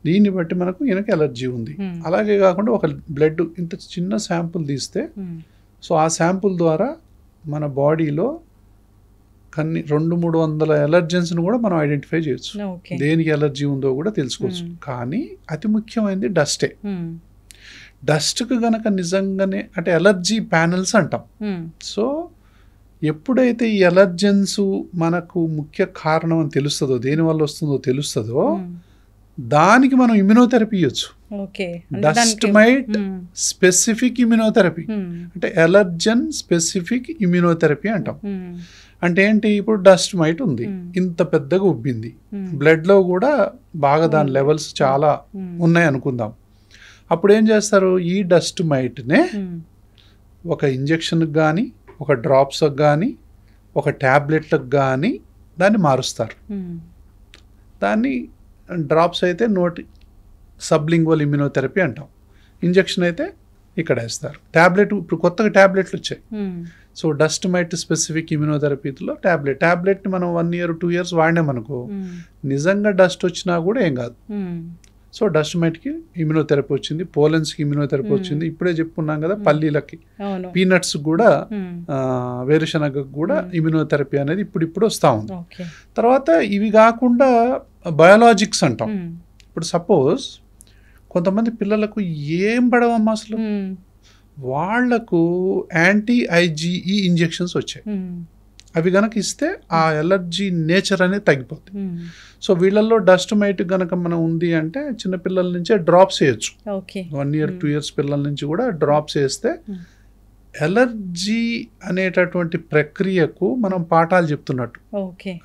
దీన్ని బట్టి మనకు ఈయనకి ఎలర్జీ ఉంది. అలాగే కాకుండా ఒక బ్లడ్ ఇంత చిన్న శాంపుల్ తీస్తే, సో ఆ శాంపుల్ ద్వారా మన బాడీలో 200-300 ఎలర్జెన్స్ని కూడా మనం ఐడెంటిఫై చేయొచ్చు. దేనికి ఎలర్జీ ఉందో కూడా తెలుసుకోవచ్చు. కానీ అతి ముఖ్యమైనది డస్టే. డస్ట్కి గనక నిజంగానే అంటే ఎలర్జీ ప్యానెల్స్ అంటాం. సో ఎప్పుడైతే ఈ ఎలర్జెన్స్ మనకు ముఖ్య కారణం అని తెలుస్తుందో, దేనివల్ల వస్తుందో తెలుస్తుందో, దానికి మనం ఇమ్యునోథెరపీ ఇవ్వచ్చు. డస్ట్ మైట్ స్పెసిఫిక్ ఇమ్యునోథెరపీ అంటే ఎలర్జన్ స్పెసిఫిక్ ఇమ్యునోథెరపీ అంటాం. అంటే ఏంటి, ఇప్పుడు డస్ట్ మైట్ ఉంది, ఇంత పెద్దగా ఉబ్బింది, బ్లడ్లో కూడా బాగా దాని లెవెల్స్ చాలా ఉన్నాయి అనుకుందాం. అప్పుడు ఏం చేస్తారు, ఈ డస్ట్ మైట్నే ఒక ఇంజెక్షన్కి కానీ, ఒక డ్రాప్స్కి కానీ, ఒక ట్యాబ్లెట్లకు కానీ దాన్ని మారుస్తారు. దాన్ని డ్రాప్స్ అయితే నోటి సబ్లింగ్వల్ ఇమ్యునోథెరపీ అంటాం, ఇంజెక్షన్ అయితే ఇక్కడ వేస్తారు. ట్యాబ్లెట్ ఇప్పుడు కొత్తగా ట్యాబ్లెట్లు వచ్చాయి. సో డస్ట్ మైట్ స్పెసిఫిక్ ఇమ్యునోథెరపీలో ట్యాబ్లెట్ని మనం 1 year 2 years వాడినామనుకో, నిజంగా డస్ట్ వచ్చినా కూడా ఏం కాదు. సో డస్ట్ మైట్కి ఇమ్యూనోథెరపీ వచ్చింది, పోలెన్స్కి ఇమ్యూనోథెరపీ వచ్చింది, ఇప్పుడే చెప్పుకున్నాం కదా పల్లీలకి, పీనట్స్ కూడా, వేరుశనగకు కూడా ఇమ్యూనోథెరపీ అనేది ఇప్పుడు వస్తూ ఉంది. తర్వాత ఇవి కాకుండా బయోలాజిక్స్ అంటాం. ఇప్పుడు సపోజ్ కొంతమంది పిల్లలకు ఏం పడవమ్మా అసలు, వాళ్లకు యాంటీ IgE ఇంజెక్షన్స్ వచ్చాయి. అవి గనక ఇస్తే ఆ ఎలర్జీ నేచర్ అనేది తగ్గిపోతుంది. సో వీళ్ళల్లో డస్ట్ మైట్ గనక మనం ఉంది అంటే చిన్నపిల్లల నుంచే డ్రాప్స్ వేయచ్చు. 1 year 2 years పిల్లల నుంచి కూడా డ్రాప్స్ వేస్తే ఎలర్జీ అనేటటువంటి ప్రక్రియకు మనం పాఠాలు చెప్తున్నట్టు.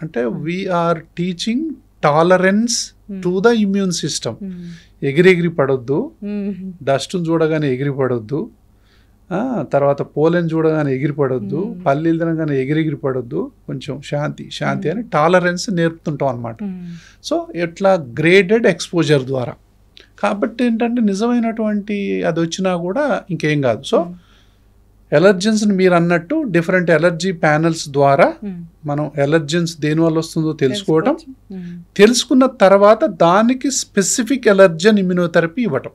అంటే we're teaching tolerance to the immune system. ఎగిరెగిరి పడొద్దు, డస్ట్ చూడగానే ఎగిరి పడొద్దు, తర్వాత పోలెన్ చూడగానే ఎగిరిపడొద్దు, పల్లీలు తినగానే ఎగిరెగిరి పడొద్దు, కొంచెం శాంతి అని టాలరెన్స్ నేర్పుతుంటాం అనమాట. సో ఇట్లా గ్రేడెడ్ ఎక్స్పోజర్ ద్వారా. కాబట్టి ఏంటంటే నిజమైనటువంటి అది వచ్చినా కూడా ఇంకేం కాదు. సో ఎలర్జెన్స్ని మీరు అన్నట్టు డిఫరెంట్ ఎలర్జీ ప్యానల్స్ ద్వారా మనం ఎలర్జెన్స్ దేనివల్ల వస్తుందో తెలుసుకోవటం, తెలుసుకున్న తర్వాత దానికి స్పెసిఫిక్ ఎలర్జన్ ఇమ్యూనోథెరపీ ఇవ్వటం.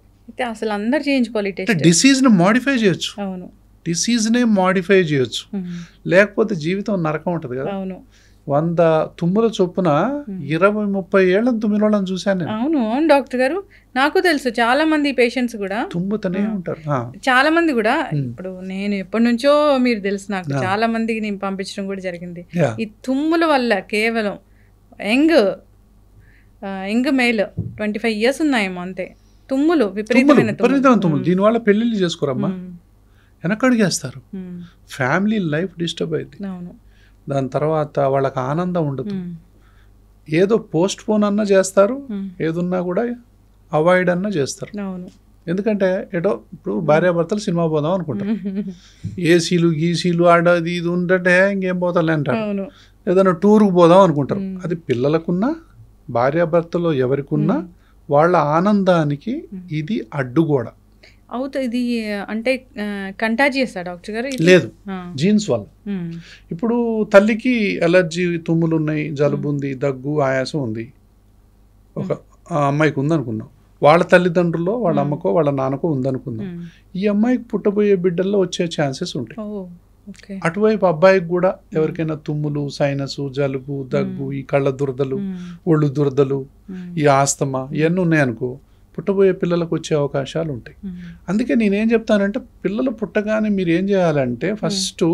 అసలు అందరు చేయించుకోవాలి. డిసీజ్ని మాడిఫై చేయొచ్చు, డిసీజ్నే మాడిఫై చేయొచ్చు, లేకపోతే జీవితం నరకం ఉంటుంది కదా. 100 తుమ్ముల చొప్పున 20-30 ఏళ్ళ తుమ్మినోళ్ళని చూశాను నేను. అవును డాక్టర్ గారు, నాకు తెలుసు చాలా మంది పేషెంట్స్ కూడా తుమ్ముతూనే ఉంటారు. చాలా మంది కూడా ఇప్పుడు నేను ఎప్పటి నుంచో మీరు తెలుసు నాకు చాలా మందికి నేను పంపించడం కూడా జరిగింది. ఈ తుమ్ముల వల్ల కేవలం యంగ్ మేల్ 25 years ఉన్నాయేమో అంతే, తుమ్ములు విపరీతమైన తుమ్ములు. దీనివల్ల పెళ్ళిళ్ళు చేసుకోరమ్మా, వెనకడిగేస్తారు, ఫ్యామిలీ లైఫ్ డిస్టర్బ్ అయింది, దాని తర్వాత వాళ్ళకి ఆనందం ఉండదు, ఏదో పోస్ట్ పోన్ అన్నా చేస్తారు, ఏదున్నా కూడా అవాయిడ్ అన్నా చేస్తారు. ఎందుకంటే ఏటో ఇప్పుడు భార్యాభర్తలు సినిమా పోదాం అనుకుంటారు, ఏసీలు గీసీలు ఆడది ఇది ఉంటే ఇంకేం పోతారులే అంటారు, ఏదైనా టూర్కి పోదాం అనుకుంటారు. అది పిల్లలకున్నా భార్యాభర్తలో ఎవరికున్నా వాళ్ళ ఆనందానికి ఇది అడ్డుగోడ అవుతుంది. ఇది అంటే కంటాజియస్ డాక్టర్ గారు? లేదు, జీన్స్ వల్ల. ఇప్పుడు తల్లికి ఎలర్జీ, తుమ్ములు ఉన్నాయి, జలుబు ఉంది, దగ్గు, ఆయాసం ఉంది, ఒక అమ్మాయికి ఉందనుకుందాం, వాళ్ళ తల్లిదండ్రుల్లో వాళ్ళ అమ్మకో వాళ్ళ నాన్నకో ఉందనుకుందాం, ఈ అమ్మాయికి పుట్టబోయే బిడ్డల్లో వచ్చే ఛాన్సెస్ ఉంటాయి. అటువైపు అబ్బాయికి కూడా ఎవరికైనా తుమ్ములు, సైనస్, జలుబు, దగ్గు, ఈ కళ్ళ దురదలు, ఒళ్ళు దురదలు, ఈ ఆస్తమా ఇవన్నీ ఉన్నాయనుకో, పుట్టబోయే పిల్లలకు వచ్చే అవకాశాలు ఉంటాయి. అందుకే నేనేం చెప్తానంటే పిల్లలు పుట్టగానే మీరు ఏం చేయాలంటే ఫస్ట్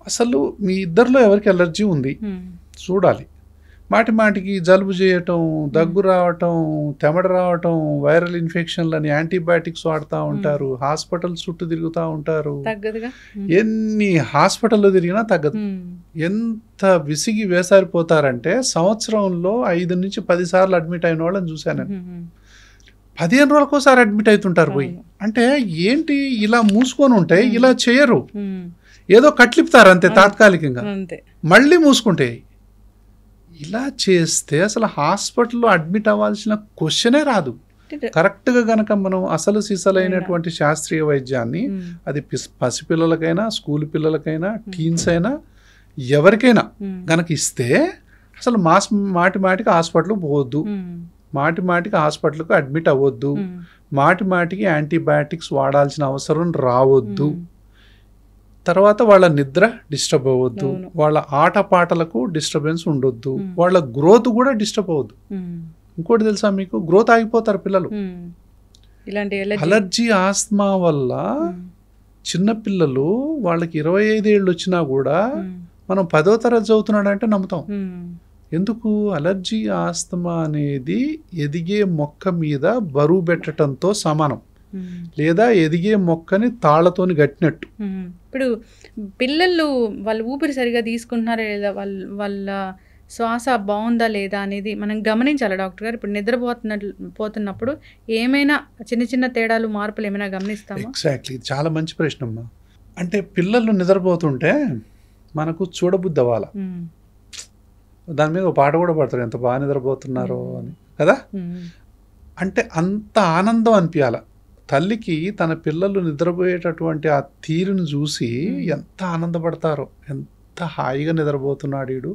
అసలు మీ ఇద్దరిలో ఎవరికి ఎలర్జీ ఉంది చూడాలి. మాటికి జలుబు చేయటం, దగ్గు రావటం, తెమడ రావటం, వైరల్ ఇన్ఫెక్షన్లని యాంటీబయాటిక్స్ వాడుతూ ఉంటారు, హాస్పిటల్ చుట్టూ తిరుగుతూ ఉంటారు, ఎన్ని హాస్పిటల్లో తిరిగినా తగ్గదు. ఎంత విసిగి వేసారిపోతారంటే సంవత్సరంలో 5 నుంచి 10 సార్లు అడ్మిట్ అయిన వాళ్ళని చూశాను. 15 రోజులకోసారి అడ్మిట్ అవుతుంటారు పోయి. అంటే ఏంటి ఇలా మూసుకొని ఉంటే ఇలా చేయరు, ఏదో కట్లిపుతారు అంతే తాత్కాలికంగా, మళ్ళీ మూసుకుంటాయి. ఇలా చేస్తే అసలు హాస్పిటల్లో అడ్మిట్ అవ్వాల్సిన క్వశ్చనే రాదు. కరెక్ట్గా గనక మనం అసలు సిసలైనటువంటి శాస్త్రీయ వైద్యాన్ని అది పసిపిల్లలకైనా, స్కూల్ పిల్లలకైనా, టీన్స్ అయినా, ఎవరికైనా గనక ఇస్తే అసలు మాటికి హాస్పిటల్కి పోవద్దు, మాటికి హాస్పిటల్కి అడ్మిట్ అవ్వద్దు, మాటికి యాంటీబయాటిక్స్ వాడాల్సిన అవసరం రావద్దు, తర్వాత వాళ్ళ నిద్ర డిస్టర్బ్ అవ్వద్దు, వాళ్ళ ఆటపాటలకు డిస్టర్బెన్స్ ఉండొద్దు, వాళ్ళ గ్రోత్ కూడా డిస్టర్బ్ అవ్వద్దు. ఇంకోటి తెలుసా మీకు, గ్రోత్ ఆగిపోతారు పిల్లలు. అలర్జీ, ఆస్తమా వల్ల చిన్నపిల్లలు వాళ్ళకి 25 ఏళ్ళు వచ్చినా కూడా మనం 10వ తరగతి చదువుతున్నాడంటే నమ్ముతాం. ఎందుకు? అలర్జీ, ఆస్తమా అనేది ఎదిగే మొక్క మీద బరువు పెట్టడంతో సమానం, లేదా ఎదిగే మొక్కని తాళ్లతోని కట్టినట్టు. ఇప్పుడు పిల్లలు వాళ్ళు ఊపిరి సరిగా తీసుకుంటున్నారా లేదా, వాళ్ళ శ్వాస బాగుందా లేదా అనేది మనం గమనించాలి డాక్టర్ గారు. ఇప్పుడు నిద్రపోతున్నప్పుడు ఏమైనా చిన్న తేడాలు, మార్పులు ఏమైనా గమనిస్తామా? ఎగ్జాక్ట్లీ, చాలా మంచి ప్రశ్న అమ్మా. అంటే పిల్లలు నిద్రపోతుంటే మనకు చూడబుద్ధి అవ్వాలా, దాని మీద ఒక పాట కూడా పడతారు, ఎంత బాగా నిద్రపోతున్నారో అని కదా. అంటే అంత ఆనందం అనిపించాల తల్లికి, తన పిల్లలు నిద్రపోయేటటువంటి ఆ తీరును చూసి ఎంత ఆనందపడతారో, ఎంత హాయిగా నిద్రపోతున్నాడు వీడు,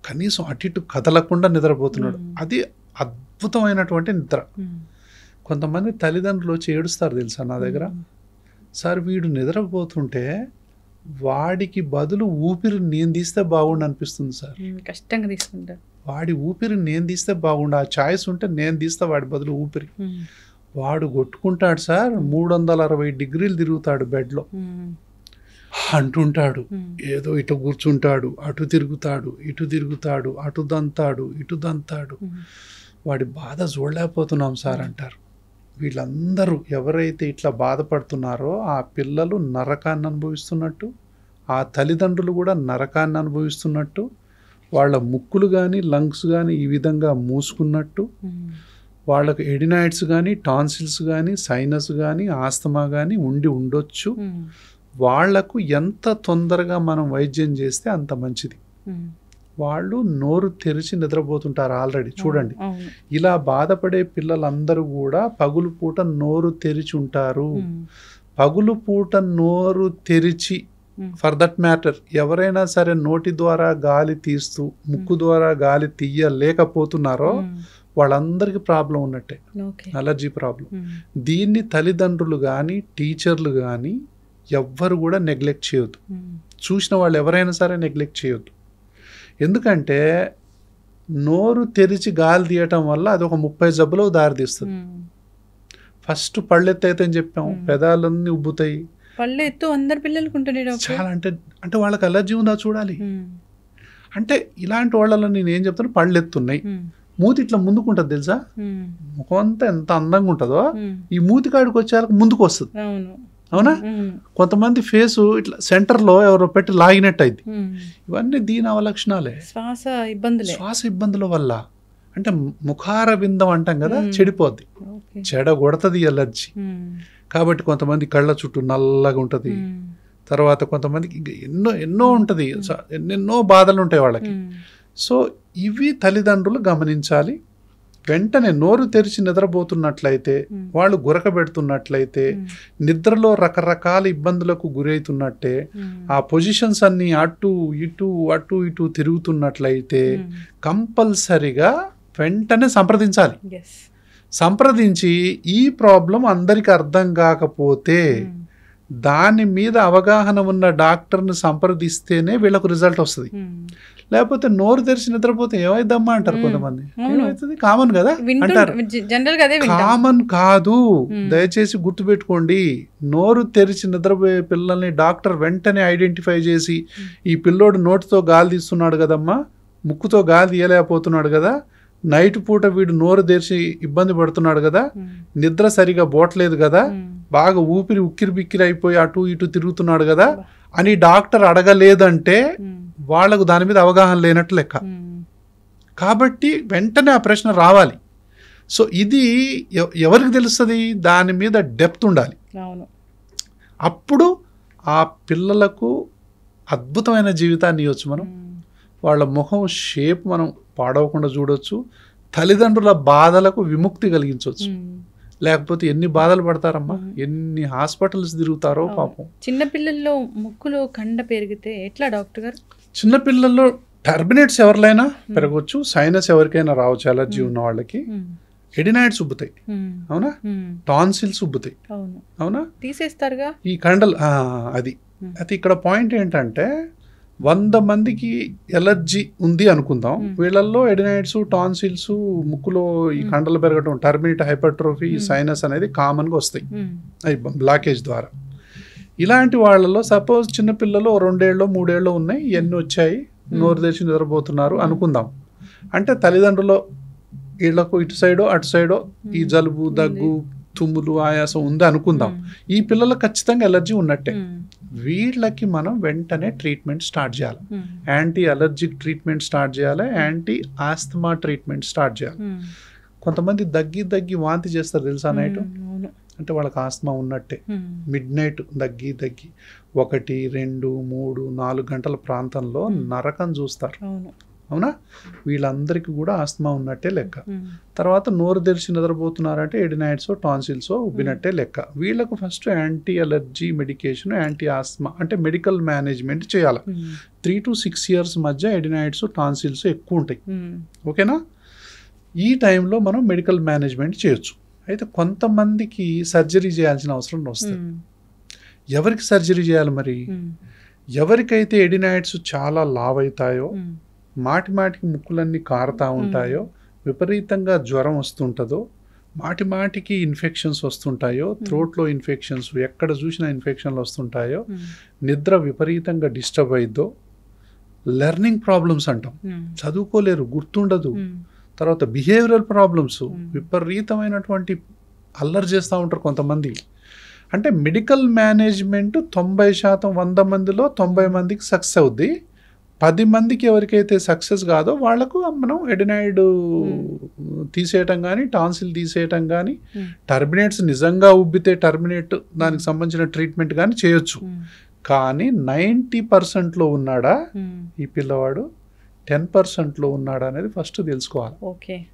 కనీసం అటు ఇటు కదలకుండా నిద్రపోతున్నాడు. అది అద్భుతమైనటువంటి నిద్ర. కొంతమంది తల్లిదండ్రులు వచ్చి ఏడుస్తారు తెలుసా నా దగ్గర, సార్ వీడు నిద్రపోతుంటే వాడికి బదులు ఊపిరి నేను తీస్తే బాగుండు అనిపిస్తుంది సార్. కష్టంగా తీసుకుంటారు. వాడి ఊపిరి నేను తీస్తే బాగుండు, ఆ ఛాయిస్ ఉంటే నేను తీస్తా వాడి బదులు ఊపిరి. వాడు కొట్టుకుంటాడు సార్, 360 డిగ్రీలు తిరుగుతాడు బెడ్లో అంటుంటాడు. ఏదో ఇటు కూర్చుంటాడు, అటు తిరుగుతాడు, ఇటు తిరుగుతాడు, అటు దంతాడు, ఇటు దంతాడు. వాడి బాధ చూడలేకపోతున్నాం సార్ అంటారు. వీళ్ళందరూ ఎవరైతే ఇట్లా బాధపడుతున్నారో ఆ పిల్లలు నరకాన్ని అనుభవిస్తున్నట్టు, ఆ తల్లిదండ్రులు కూడా నరకాన్ని అనుభవిస్తున్నట్టు, వాళ్ళ ముక్కులు కానీ లంగ్స్ కానీ ఈ విధంగా మూసుకున్నట్టు, వాళ్ళకు ఎడినాయిడ్స్ కానీ టాన్సిల్స్ కానీ సైనస్ కానీ ఆస్తమా కానీ ఉండొచ్చు. వాళ్లకు ఎంత తొందరగా మనం వైద్యం చేస్తే అంత మంచిది. వాళ్ళు నోరు తెరిచి నిద్రపోతుంటారు ఆల్రెడీ. చూడండి, ఇలా బాధపడే పిల్లలందరూ కూడా పగులు పూట నోరు తెరిచి ఉంటారు. పగులు పూట నోరు తెరిచి, ఫర్ దట్ మ్యాటర్ ఎవరైనా సరే నోటి ద్వారా గాలి తీస్తూ ముక్కు ద్వారా గాలి తీయలేకపోతున్నారో వాళ్ళందరికీ ప్రాబ్లం ఉన్నట్టే, అలర్జీ ప్రాబ్లం. దీన్ని తల్లిదండ్రులు కానీ టీచర్లు కానీ ఎవ్వరు కూడా నెగ్లెక్ట్ చేయొద్దు. చూసిన వాళ్ళు ఎవరైనా సరే నెగ్లెక్ట్ చేయొద్దు. ఎందుకంటే నోరు తెరిచి గాలి తీయటం వల్ల అది ఒక 30 జబ్బులకు దారితీస్తుంది. ఫస్ట్ పళ్ళెత్తు అయితే అని చెప్పాము, పెదాలన్నీ ఉబ్బుతాయి. పళ్ళెత్తు అందరి పిల్లలకు చాలా అంటే వాళ్ళకి అలర్జీ ఉందా చూడాలి. అంటే ఇలాంటి వాళ్ళలో నేను ఏం చెప్తాను, పళ్ళెత్తున్నాయి, మూతి ఇట్లా ముందుకుంటుంది తెలుసా, ముఖం అంతా ఎంత అందంగా ఉంటుందో ఈ మూతి కాడికి వచ్చేసరికి ముందుకు వస్తుంది. అవునా? కొంతమంది ఫేసు ఇట్లా సెంటర్లో ఎవరో పెట్టి లాగినట్టు అయింది. ఇవన్నీ దీని అవలక్షణాలే, శ్వాస ఇబ్బందుల వల్ల. అంటే ముఖార బిందం అంటాం కదా, చెడిపోద్ది, చెడగొడతది ఎలర్జీ. కాబట్టి కొంతమంది కళ్ళ చుట్టూ నల్లగా ఉంటుంది, తర్వాత కొంతమందికి ఎన్నో ఉంటుంది, ఎన్నెన్నో బాధలు ఉంటాయి వాళ్ళకి. సో ఇవి తల్లిదండ్రులు గమనించాలి. వెంటనే నోరు తెరిచి నిద్రపోతున్నట్లయితే, వాళ్ళు గురకబెడుతున్నట్లయితే, నిద్రలో రకరకాల ఇబ్బందులకు గురవుతున్నట్టే, ఆ పొజిషన్స్ అన్ని అటు ఇటు తిరుగుతున్నట్లయితే కంపల్సరిగా వెంటనే సంప్రదించాలి. సంప్రదించి ఈ ప్రాబ్లం అందరికి అర్థం కాకపోతే దాని మీద అవగాహన ఉన్న డాక్టర్ని సంప్రదిస్తేనే వీళ్ళకు రిజల్ట్ వస్తుంది. లేకపోతే నోరు తెరిచి నిద్రపోతే ఏమైందమ్మా అంటారు కొంతమంది. ఏమవుతుంది? కామన్ కదా అంటారు. కామన్ కాదు, దయచేసి గుర్తుపెట్టుకోండి. నోరు తెరిచి నిద్రపోయే పిల్లల్ని డాక్టర్ వెంటనే ఐడెంటిఫై చేసి, ఈ పిల్లోడు నోటితో గాలి తీస్తున్నాడు కదమ్మా, ముక్కుతో గాలి తీయలేకపోతున్నాడు కదా, నైట్ పూట వీడు నోరు తెరిచి ఇబ్బంది పడుతున్నాడు కదా, నిద్ర సరిగా పోవట్లేదు కదా, బాగా ఊపిరి ఉక్కిరి బిక్కిరి అయిపోయి అటు ఇటు తిరుగుతున్నాడు కదా అని డాక్టర్ అడగలేదంటే వాళ్లకు దాని మీద అవగాహన లేనట్టు లెక్క. కాబట్టి వెంటనే ఆ ప్రశ్న రావాలి. సో ఇది ఎవరికి తెలుస్తుంది? దాని మీద డెప్త్ ఉండాలి. అప్పుడు ఆ పిల్లలకు అద్భుతమైన జీవితాన్ని ఇవ్వచ్చు. మనం వాళ్ళ ముఖం షేప్ మనం పాడవకుండా చూడొచ్చు, తల్లిదండ్రుల బాధలకు విముక్తి కలిగించవచ్చు. లేకపోతే ఎన్ని బాధలు పడతారమ్మా, ఎన్ని హాస్పిటల్స్ తిరుగుతారో పాపం. చిన్నపిల్లల్లో ముక్కులో కండ పెరిగితే ఎట్లా డాక్టర్ గారు? చిన్నపిల్లల్లో టర్బినేట్స్ ఎవరికైనా పెరగవచ్చు, సైనస్ ఎవరికైనా రావచ్చు, అలర్జీ ఉన్న వాళ్ళకి. ఎడినాయిడ్స్ ఉబ్బుతాయి, అవునా, టాన్సిల్స్ ఉబ్బుతాయి, అవునా, తీసేస్తారుగా ఈ కండలు. అది ఇక్కడ పాయింట్ ఏంటంటే 100 మందికి ఎలర్జీ ఉంది అనుకుందాం, వీళ్ళల్లో ఎడినైడ్స్ టాన్సిల్స్ ముక్కులో ఈ కండలు పెరగడం టర్బినేట్ హైపర్ట్రోఫీ సైనస్ అనేది కామన్గా వస్తాయి అవి బ్లాకేజ్ ద్వారా. ఇలాంటి వాళ్ళలో సపోజ్ చిన్నపిల్లలు 2 ఏళ్ళు 3 ఏళ్ళు ఉన్నాయి, ఇవన్నీ వచ్చాయి, నోరు తెరిచి నిద్రపోతున్నారు అనుకుందాం. అంటే తల్లిదండ్రులు వీళ్ళకు ఇటు సైడో అటు సైడో ఈ జలుబు దగ్గు తుమ్ములు ఆయాసం ఉంది అనుకుందాం. ఈ పిల్లలకు ఖచ్చితంగా ఎలర్జీ ఉన్నట్టే. వీళ్ళకి మనం వెంటనే ట్రీట్మెంట్ స్టార్ట్ చేయాలి. యాంటీ అలర్జిక్ ట్రీట్మెంట్ స్టార్ట్ చేయాలి, యాంటీ ఆస్తమా ట్రీట్మెంట్ స్టార్ట్ చేయాలి. కొంతమంది దగ్గి వాంతి చేస్తారు తెలుసా నైట్, అంటే వాళ్ళకి ఆస్తమా ఉన్నట్టే. మిడ్ నైట్ దగ్గి 1, 2, 3, 4 గంటల ప్రాంతంలో నరకం చూస్తారు, అవునా. వీళ్ళందరికీ కూడా ఆస్తమా ఉన్నట్టే లెక్క. తర్వాత నోరు తెరిచి నిద్రపోతున్నారంటే ఎడినైడ్స్ టాన్సిల్స్ ఉబ్బినట్టే లెక్క. వీళ్ళకు first anti allergy medication, anti asthma అంటే మెడికల్ మేనేజ్మెంట్ చేయాలి. 3 to 6 years మధ్య ఎడినైడ్స్ టాన్సిల్స్ ఎక్కువ ఉంటాయి, ఓకేనా. ఈ టైంలో మనం మెడికల్ మేనేజ్మెంట్ చేయొచ్చు. అయితే కొంతమందికి సర్జరీ చేయాల్సిన అవసరం వస్తుంది. ఎవరికి సర్జరీ చేయాలి మరి? ఎవరికైతే ఎడినాయిడ్స్ చాలా లావ్ అవుతాయో, మాటి మాటికి ముక్కులన్నీ కారుతూ ఉంటాయో, విపరీతంగా జ్వరం వస్తుంటుందో, మాటి మాటికి ఇన్ఫెక్షన్స్ వస్తుంటాయో, థ్రోట్లో ఇన్ఫెక్షన్స్ ఎక్కడ చూసినా ఇన్ఫెక్షన్లు వస్తుంటాయో, నిద్ర విపరీతంగా డిస్టర్బ్ అయిద్దో, లెర్నింగ్ ప్రాబ్లమ్స్ అంటాం, చదువుకోలేరు, గుర్తుండదు, తర్వాత బిహేవియరల్ ప్రాబ్లమ్స్, విపరీతమైనటువంటి అల్లరి చేస్తూ ఉంటారు కొంతమంది. అంటే మెడికల్ మేనేజ్మెంట్ 90% 100 మందిలో 90 మందికి సక్సెస్ అవుద్ది. 10 మందికి ఎవరికైతే సక్సెస్ కాదో వాళ్లకు మనం ఎడినాయిడ్ తీసేయటం కానీ, టాన్సిల్ తీసేయటం కానీ, టర్మినేట్స్ నిజంగా ఉబ్బితే టర్మినేట్ దానికి సంబంధించిన ట్రీట్మెంట్ కానీ చేయొచ్చు. కానీ 90%లో ఉన్నాడా ఈ పిల్లవాడు, 10%లో ఉన్నాడా అనేది ఫస్ట్ తెలుసుకోవాలి.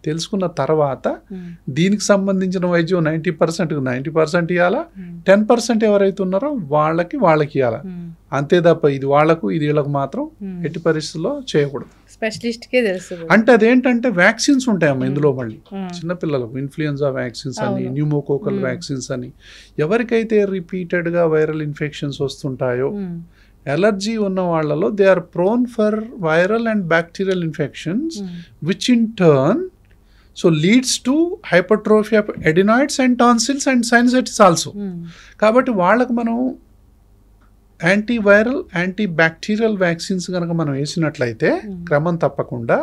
తెలుసుకున్న తర్వాత దీనికి సంబంధించిన వైద్యం 90% ఇవ్వాలా, 10% ఎవరైతే ఉన్నారో వాళ్ళకి ఇవ్వాలా. అంతే తప్ప ఇది వాళ్ళకు ఇది వీళ్ళకు మాత్రం ఎట్టి పరిస్థితుల్లో చేయకూడదు. స్పెషలిస్ట్కే తెలుసు. అంటే అదేంటంటే వ్యాక్సిన్స్ ఉంటాయమ్మా ఇందులో. మళ్ళీ చిన్నపిల్లలకు ఇన్ఫ్లుయెన్జా వ్యాక్సిన్స్ అని, న్యూమోకోకల్ వ్యాక్సిన్స్ అని, ఎవరికైతే రిపీటెడ్గా వైరల్ ఇన్ఫెక్షన్స్ వస్తుంటాయో, ఎలర్జీ ఉన్న వాళ్ళలో they are prone for viral and bacterial infections which in turn so leads to hypertrophy of adenoids and tonsils and sinusitis also. కాబట్టి వాళ్ళకు మనం యాంటీవైరల్, యాంటీ బ్యాక్టీరియల్ వ్యాక్సిన్స్ కనుక మనం వేసినట్లయితే క్రమం తప్పకుండా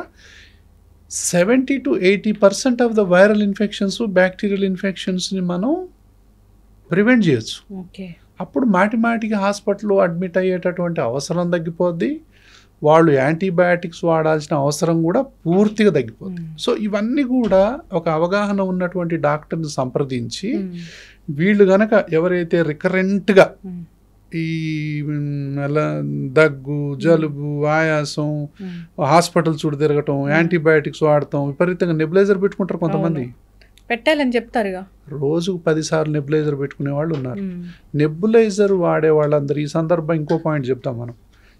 70 to 80% of the viral infections, bacterial ఇన్ఫెక్షన్స్ని మనం ప్రివెంట్ చేయొచ్చు. అప్పుడు మాటికి హాస్పిటల్లో అడ్మిట్ అయ్యేటటువంటి అవసరం తగ్గిపోద్ది, వాళ్ళు యాంటీబయాటిక్స్ వాడాల్సిన అవసరం కూడా పూర్తిగా తగ్గిపోద్ది. సో ఇవన్నీ కూడా ఒక అవగాహన ఉన్నటువంటి డాక్టర్ని సంప్రదించి, వీళ్ళు గనక ఎవరైతే రికరెంట్గా ఈ దగ్గు, జలుబు, ఆయాసం, హాస్పిటల్ చుట్టూ తిరగటం, యాంటీబయాటిక్స్ వాడటం, విపరీతంగా నెబులైజర్ పెట్టుకుంటారు కొంతమంది. పెట్టాలని చెప్తారుగా, రోజుకు 10 సార్లు నెబులైజర్ పెట్టుకునే వాళ్ళు ఉన్నారు. నెబులైజర్ వాడే వాళ్ళందరూ, ఈ సందర్భం ఇంకో పాయింట్ చెప్తాం మనం,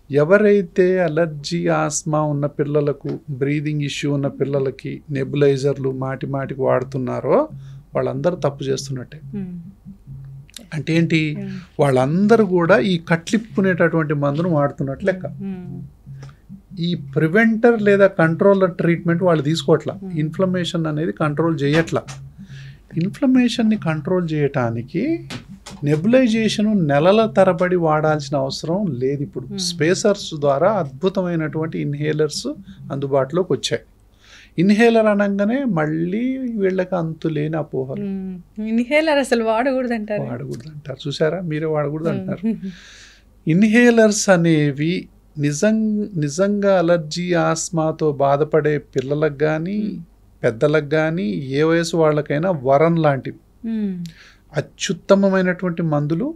ఎవరైతే అలర్జీ, ఆస్మా ఉన్న పిల్లలకు, బ్రీదింగ్ ఇష్యూ ఉన్న పిల్లలకి నెబులైజర్లు మాటికి వాడుతున్నారో వాళ్ళందరూ తప్పు చేస్తున్నట్టే. అంటే ఏంటి, వాళ్ళందరూ కూడా ఈ కట్లిప్పుకునేటటువంటి మందును వాడుతున్నట్లు లెక్క. ఈ ప్రివెంటర్ లేదా కంట్రోలర్ ట్రీట్మెంట్ వాళ్ళు తీసుకోవట్లా. ఇన్ఫ్లమేషన్ అనేది కంట్రోల్ చేయట్లా. ఇన్ఫ్లమేషన్ని కంట్రోల్ చేయటానికి నెబులైజేషన్ నెలల తరబడి వాడాల్సిన అవసరం లేదు. ఇప్పుడు స్పేసర్స్ ద్వారా అద్భుతమైనటువంటి ఇన్హేలర్స్ అందుబాటులోకి వచ్చాయి. ఇన్హేలర్ అనగానే మళ్ళీ వీళ్ళకి అంతులేని అపోహలు. ఇన్హేలర్ అసలు వాడకూడదు అంటారు. చూసారా, మీరే వాడకూడదు అంటారు. ఇన్హేలర్స్ అనేవి నిజంగా అలర్జీ, ఆస్మాతో బాధపడే పిల్లలకు కానీ, పెద్దలకు కానీ, ఏ వయసు వాళ్ళకైనా వరం లాంటివి. అత్యుత్తమమైనటువంటి మందులు,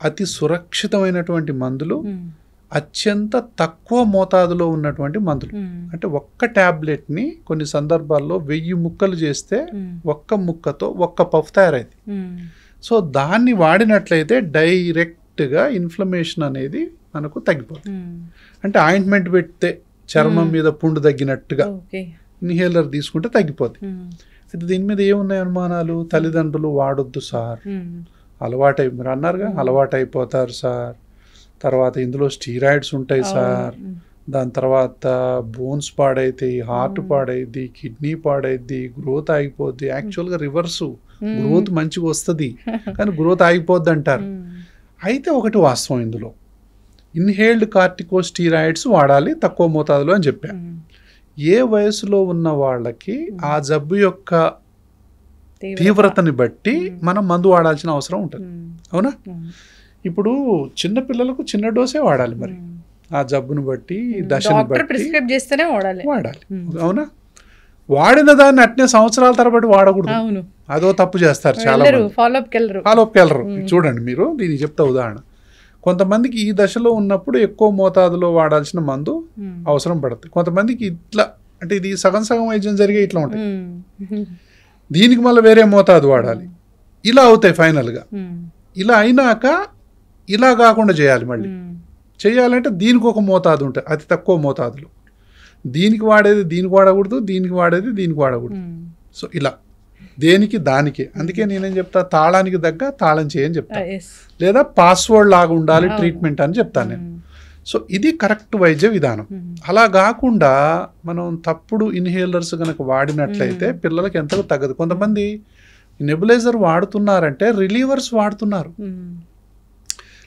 అతి సురక్షితమైనటువంటి మందులు, అత్యంత తక్కువ మోతాదులో ఉన్నటువంటి మందులు. అంటే ఒక్క ట్యాబ్లెట్ని కొన్ని సందర్భాల్లో 1000 ముక్కలు చేస్తే ఒక్క ముక్కతో ఒక్క పఫ్ తయారైంది. సో దాన్ని వాడినట్లయితే డైరెక్ట్గా ఇన్ఫ్లమేషన్ అనేది మనకు తగ్గిపోతుంది. అంటే ఆయింట్మెంట్ పెడితే చర్మం మీద పుండు తగ్గినట్టుగా ఇన్హేలర్ తీసుకుంటే తగ్గిపోతుంది. అయితే దీని మీద ఏమున్నాయి అనుమానాలు? తల్లిదండ్రులు వాడొద్దు సార్, మీరు అన్నారుగా, అలవాటైపోతారు సార్, తర్వాత ఇందులో స్టీరాయిడ్స్ ఉంటాయి సార్, దాని తర్వాత బోన్స్ పాడైతాయి, హార్ట్ పాడైద్ది, కిడ్నీ పాడైద్ది, గ్రోత్ ఆగిపోద్ది. యాక్చువల్గా రివర్సు, గ్రోత్ మంచిగా వస్తుంది కానీ గ్రోత్ ఆగిపోద్ది అంటారు. అయితే ఒకటి వాస్తవం, ఇందులో ఇన్హేల్డ్ కార్టికోస్టీరాయిడ్స్ వాడాలి తక్కువ మోతాదులో అని చెప్పాను. ఏ వయసులో ఉన్న వాళ్ళకి ఆ జబ్బు యొక్క తీవ్రతని బట్టి మనం మందు వాడాల్సిన అవసరం ఉంటుంది. అవునా? ఇప్పుడు చిన్నపిల్లలకు చిన్న డోసే వాడాలి, మరి ఆ జబ్బును బట్టి, దశని బట్టి వాడాలి. అవునా? వాడిన దాన్ని అట్నే సంవత్సరాల తరబడి వాడకూడదు. అదో తప్పు చేస్తారు చాలా మంది, ఫాలోఅప్కి వెళ్ళరు. చూడండి, మీరు దీనికి చెప్తా ఉదాహరణ. కొంతమందికి ఈ దశలో ఉన్నప్పుడు ఎక్కువ మోతాదులో వాడాల్సిన మందు అవసరం పడుతుంది. కొంతమందికి ఇట్లా, అంటే ఇది సగం వైద్యం జరిగే ఇట్లా ఉంటాయి, దీనికి మళ్ళీ వేరే మోతాదు వాడాలి. ఇలా అవుతాయి ఫైనల్గా. ఇలా అయినాక ఇలా కాకుండా చేయాలి. మళ్ళీ చేయాలంటే దీనికి ఒక మోతాదు ఉంటుంది, అతి తక్కువ మోతాదులో. దీనికి వాడేది దీనికి వాడకూడదు, దీనికి వాడేది దీనికి వాడకూడదు. సో ఇలా దేనికి దానికి. అందుకే నేనేం చెప్తా, తాళానికి తగ్గ తాళం చేయని చెప్తా, లేదా పాస్వర్డ్ లాగా ఉండాలి ట్రీట్మెంట్ అని చెప్తాను నేను. సో ఇది కరెక్ట్ వైద్య విధానం. అలా కాకుండా మనం తప్పుడు ఇన్హేలర్స్ కనుక వాడినట్లయితే పిల్లలకి ఎంతగా తగ్గదు. కొంతమంది నెబులైజర్ వాడుతున్నారంటే రిలీవర్స్ వాడుతున్నారు.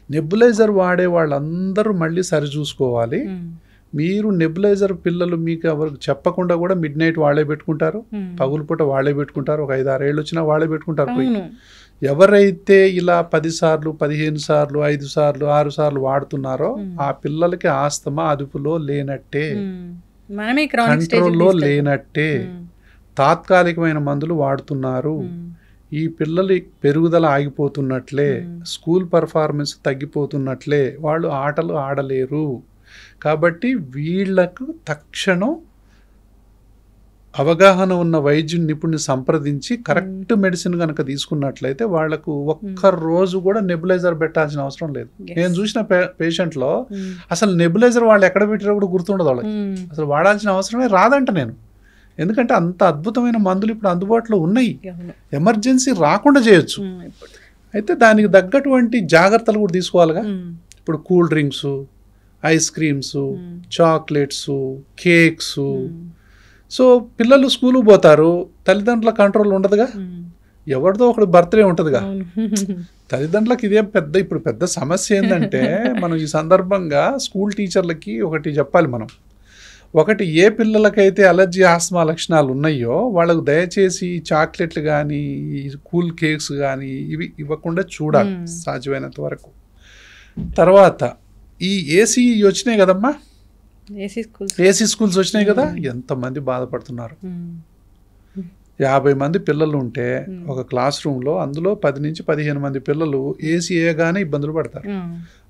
నెబులైజర్ వాడే వాళ్ళందరూ మళ్ళీ సరి చూసుకోవాలి. మీరు నెబులైజర్ పిల్లలు మీకు ఎవరికి చెప్పకుండా కూడా మిడ్ నైట్ వాళ్ళే పెట్టుకుంటారు, పగులు పూట వాళ్ళే పెట్టుకుంటారు, ఒక 5-6 ఏళ్ళు వచ్చినా వాళ్ళే పెట్టుకుంటారు. ఎవరైతే ఇలా 10 సార్లు 15 సార్లు 5 సార్లు 6 సార్లు వాడుతున్నారో ఆ పిల్లలకి ఆస్తమా అదుపులో లేనట్టే, కంట్రోల్లో లేనట్టే. తాత్కాలికమైన మందులు వాడుతున్నారు. ఈ పిల్లలు పెరుగుదల ఆగిపోతున్నట్లే, స్కూల్ పర్ఫార్మెన్స్ తగ్గిపోతున్నట్లే, వాళ్ళు ఆటలు ఆడలేరు. కాబట్టి వీళ్లకు తక్షణం అవగాహన ఉన్న వైద్య నిపుణుని సంప్రదించి కరెక్ట్ మెడిసిన్ కనుక తీసుకున్నట్లయితే వాళ్లకు ఒక్క రోజు కూడా నెబులైజర్ పెట్టాల్సిన అవసరం లేదు. నేను చూసిన పేషెంట్లో అసలు నెబులైజర్ వాళ్ళు ఎక్కడ పెట్టారో కూడా గుర్తుండదు వాళ్ళకి, అసలు వాడాల్సిన అవసరమే రాదంట నేను. ఎందుకంటే అంత అద్భుతమైన మందులు ఇప్పుడు అందుబాటులో ఉన్నాయి, ఎమర్జెన్సీ రాకుండా చేయొచ్చు. అయితే దానికి తగ్గటువంటి జాగ్రత్తలు కూడా తీసుకోవాలిగా. ఇప్పుడు cool drinks, ice creams, chocolates, cakes. So పిల్లలు స్కూల్కి పోతారు, తల్లిదండ్రుల కంట్రోల్ ఉండదుగా, ఎవరిదో ఒకటి బర్త్డే ఉంటుందిగా. తల్లిదండ్రులకు ఇదే ఇప్పుడు పెద్ద సమస్య ఏంటంటే మనం ఈ సందర్భంగా స్కూల్ టీచర్లకి ఒకటి చెప్పాలి మనం. ఒకటి, ఏ పిల్లలకైతే అలర్జీ ఆస్మా లక్షణాలు ఉన్నాయో వాళ్ళకు దయచేసి చాక్లెట్లు కానీ కూల్ కేక్స్ కానీ ఇవి ఇవ్వకుండా చూడాలి సాధ్యమైనంత వరకు. తర్వాత ఈ ఏసీ వచ్చినాయి కదమ్మా, ఏసీ స్కూల్స్ వచ్చినాయి కదా, ఎంతమంది బాధపడుతున్నారు. 50 మంది పిల్లలు ఉంటే ఒక క్లాస్ రూమ్లో అందులో 10 నుంచి 15 మంది పిల్లలు ఏసీ వేయగానే ఇబ్బందులు పడతారు.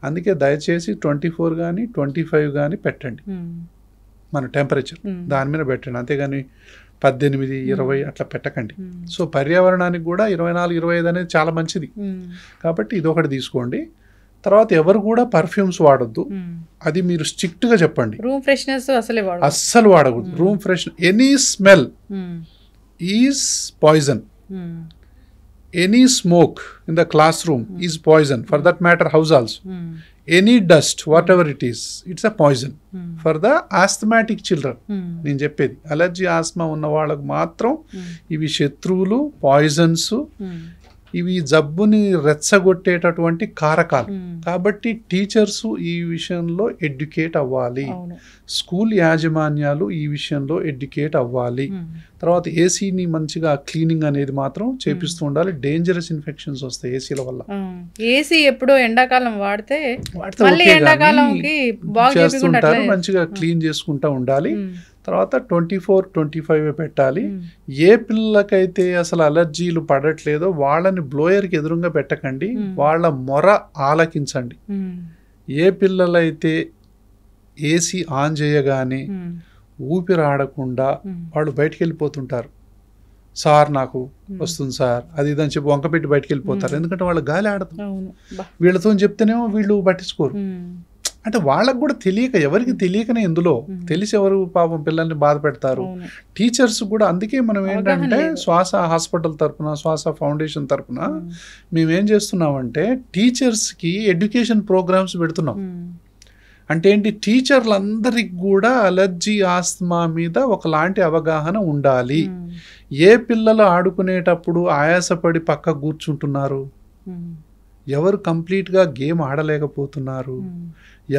అందుకే దయచేసి 24 కానీ 25 కానీ పెట్టండి, మన టెంపరేచర్ దాని మీద పెట్టండి. అంతేగాని 18, 20 అట్లా పెట్టకండి. సో పర్యావరణానికి కూడా 24-25 అనేది చాలా మంచిది. కాబట్టి ఇదొకటి తీసుకోండి. తర్వాత ఎవరు కూడా పర్ఫ్యూమ్స్ వాడొద్దు, అది మీరు స్ట్రిక్ట్గా చెప్పండి. రూమ్ ఫ్రెషనర్స్ అస్సలు వాడకూడదు. Room freshener, any smell is poison, any smoke in the class room is poison, for that matter house also. Any dust what ever it is, it's a poison for the asthmatic children. నేను చెప్పేది allergy Asma ఉన్న వాళ్ళకు మాత్రం ఇవి శత్రువులు, poisons, ఇవి జబ్బుని రెచ్చగొట్టేటటువంటి కారకాలు. కాబట్టి టీచర్స్ ఈ విషయంలో ఎడ్యుకేట్ అవ్వాలి, స్కూల్ యాజమాన్యాలు ఈ విషయంలో ఎడ్యుకేట్ అవ్వాలి. తర్వాత ఏసీని మంచిగా క్లీనింగ్ అనేది మాత్రం చేపిస్తూ ఉండాలి. డేంజరస్ ఇన్ఫెక్షన్స్ వస్తాయి ఏసీల వల్ల. ఏసీ ఎప్పుడో ఎండాకాలం వాడితే చేస్తుంటారు, మంచిగా క్లీన్ చేసుకుంటూ ఉండాలి. తర్వాత 24-25 పెట్టాలి. ఏ పిల్లలకైతే అసలు అలర్జీలు పడట్లేదో వాళ్ళని బ్లోయర్కి ఎదురుగా పెట్టకండి, వాళ్ళ మొర ఆలకించండి. ఏ పిల్లలైతే ఏసీ ఆన్ చేయగానే ఊపిరి ఆడకుండా వాళ్ళు బయటికి వెళ్ళిపోతుంటారు, సార్ నాకు వస్తుంది సార్ అది ఇదని చెప్పి వంక పెట్టి బయటికి వెళ్ళిపోతారు. ఎందుకంటే వాళ్ళు గాలి ఆడదు. వీళ్ళతో చెప్తేనేమో వీళ్ళు పట్టించుకోరు. అంటే వాళ్ళకు కూడా తెలియక, ఎవరికి తెలియకనే ఇందులో తెలిసి ఎవరు పాపం పిల్లల్ని బాధ పెడతారు. టీచర్స్ కూడా. అందుకే మనం ఏంటంటే శ్వాస హాస్పిటల్ తరపున, శ్వాస ఫౌండేషన్ తరపున మేమేం చేస్తున్నామంటే టీచర్స్కి ఎడ్యుకేషన్ ప్రోగ్రామ్స్ పెడుతున్నాం. అంటే ఏంటి, టీచర్లందరికి కూడా అలర్జీ ఆస్తమా మీద ఒకలాంటి అవగాహన ఉండాలి. ఏ పిల్లలు ఆడుకునేటప్పుడు ఆయాసపడి పక్క కూర్చుంటున్నారు, ఎవరు కంప్లీట్గా గేమ్ ఆడలేకపోతున్నారు,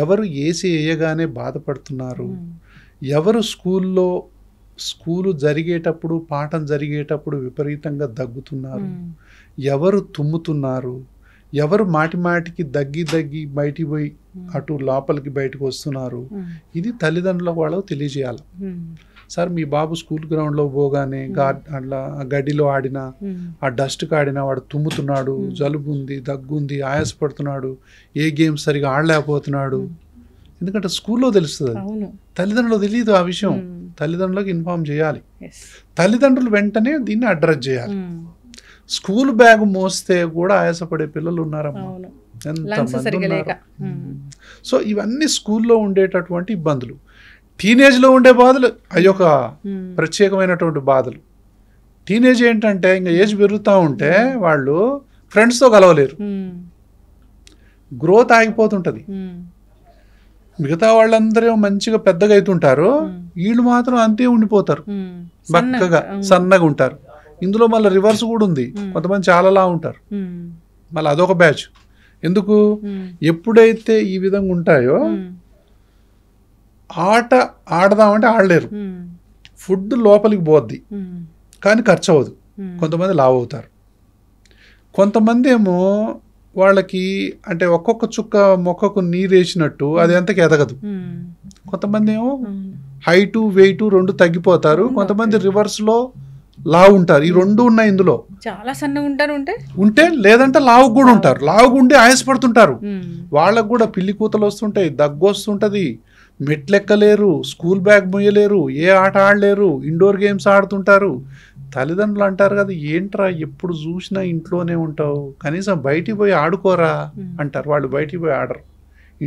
ఎవరు ఏసీ వేయగానే బాధపడుతున్నారు, ఎవరు స్కూలు జరిగేటప్పుడు పాఠం జరిగేటప్పుడు విపరీతంగా దగ్గుతున్నారు, ఎవరు తుమ్ముతున్నారు, ఎవరు మాటికి దగ్గి బయటికి పోయి అటు లోపలికి బయటకు వస్తున్నారు. ఇది తల్లిదండ్రులకు వాళ్ళకు తెలియజేయాలి. సార్ మీ బాబు స్కూల్ గ్రౌండ్లో పోగానే అట్లా గడ్డిలో ఆడినా, ఆ డస్ట్కి ఆడినా వాడు తుమ్ముతున్నాడు, జలుబు ఉంది, దగ్గుంది, ఆయాసపడుతున్నాడు, ఏ గేమ్ సరిగా ఆడలేకపోతున్నాడు. ఎందుకంటే స్కూల్లో తెలుస్తుంది, తల్లిదండ్రులు తెలియదు ఆ విషయం. తల్లిదండ్రులకు ఇన్ఫార్మ్ చేయాలి. తల్లిదండ్రులు వెంటనే దీన్ని అడ్రస్ చేయాలి. స్కూల్ బ్యాగ్ మోస్తే కూడా ఆయాసపడే పిల్లలు ఉన్నారమ్మా, ఎంతమంది ఉన్నారు. సో ఇవన్నీ స్కూల్లో ఉండేటటువంటి ఇబ్బందులు. టీనేజ్లో ఉండే బాధలు అయ్యొక ప్రత్యేకమైనటువంటి బాధలు. టీనేజ్ ఏంటంటే ఇంకా ఏజ్ పెరుగుతూ ఉంటే వాళ్ళు ఫ్రెండ్స్తో కలవలేరు, గ్రోత్ ఆగిపోతుంటుంది. మిగతా వాళ్ళందరూ మంచిగా పెద్దగా అవుతుంటారు, వీళ్ళు మాత్రం అంతే ఉండిపోతారు, బక్కగా సన్నగా ఉంటారు. ఇందులో మళ్ళీ రివర్స్ కూడా ఉంది, కొంతమంది చాలాలా ఉంటారు, మళ్ళీ అదొక బ్యాచ్. ఎందుకు? ఎప్పుడైతే ఈ విధంగా ఉంటాయో ఆట ఆడదామంటే ఆడలేరు, ఫుడ్ లోపలికి పోద్ది కానీ ఖర్చు అవ్వదు. కొంతమంది లావు అవుతారు, కొంతమంది ఏమో వాళ్ళకి అంటే ఒక్కొక్క చుక్క మొక్కకు నీరు వేసినట్టు అది ఎంతకి ఎదగదు. కొంతమంది ఏమో హైటు వెయిట్ రెండు తగ్గిపోతారు, కొంతమంది రివర్స్లో లావు ఉంటారు. ఈ రెండు ఉన్నాయి ఇందులో. చాలా సన్నగా ఉంటారు ఉంటే లేదంటే లావు కూడా ఉంటారు, లావుగా ఉండి ఆయాసపడుతుంటారు. వాళ్ళకు కూడా పిల్లి కూతలు వస్తుంటాయి, దగ్గు వస్తుంటుంది, మెట్లెక్కలేరు, స్కూల్ బ్యాగ్ మొయ్యలేరు, ఏ ఆట ఆడలేరు, ఇండోర్ గేమ్స్ ఆడుతుంటారు. తల్లిదండ్రులు అంటారు కదా, ఏంట్రా ఎప్పుడు చూసినా ఇంట్లోనే ఉంటావు, కనీసం బయటికి పోయి ఆడుకోరా అంటారు. వాళ్ళు బయటికి పోయి ఆడరు,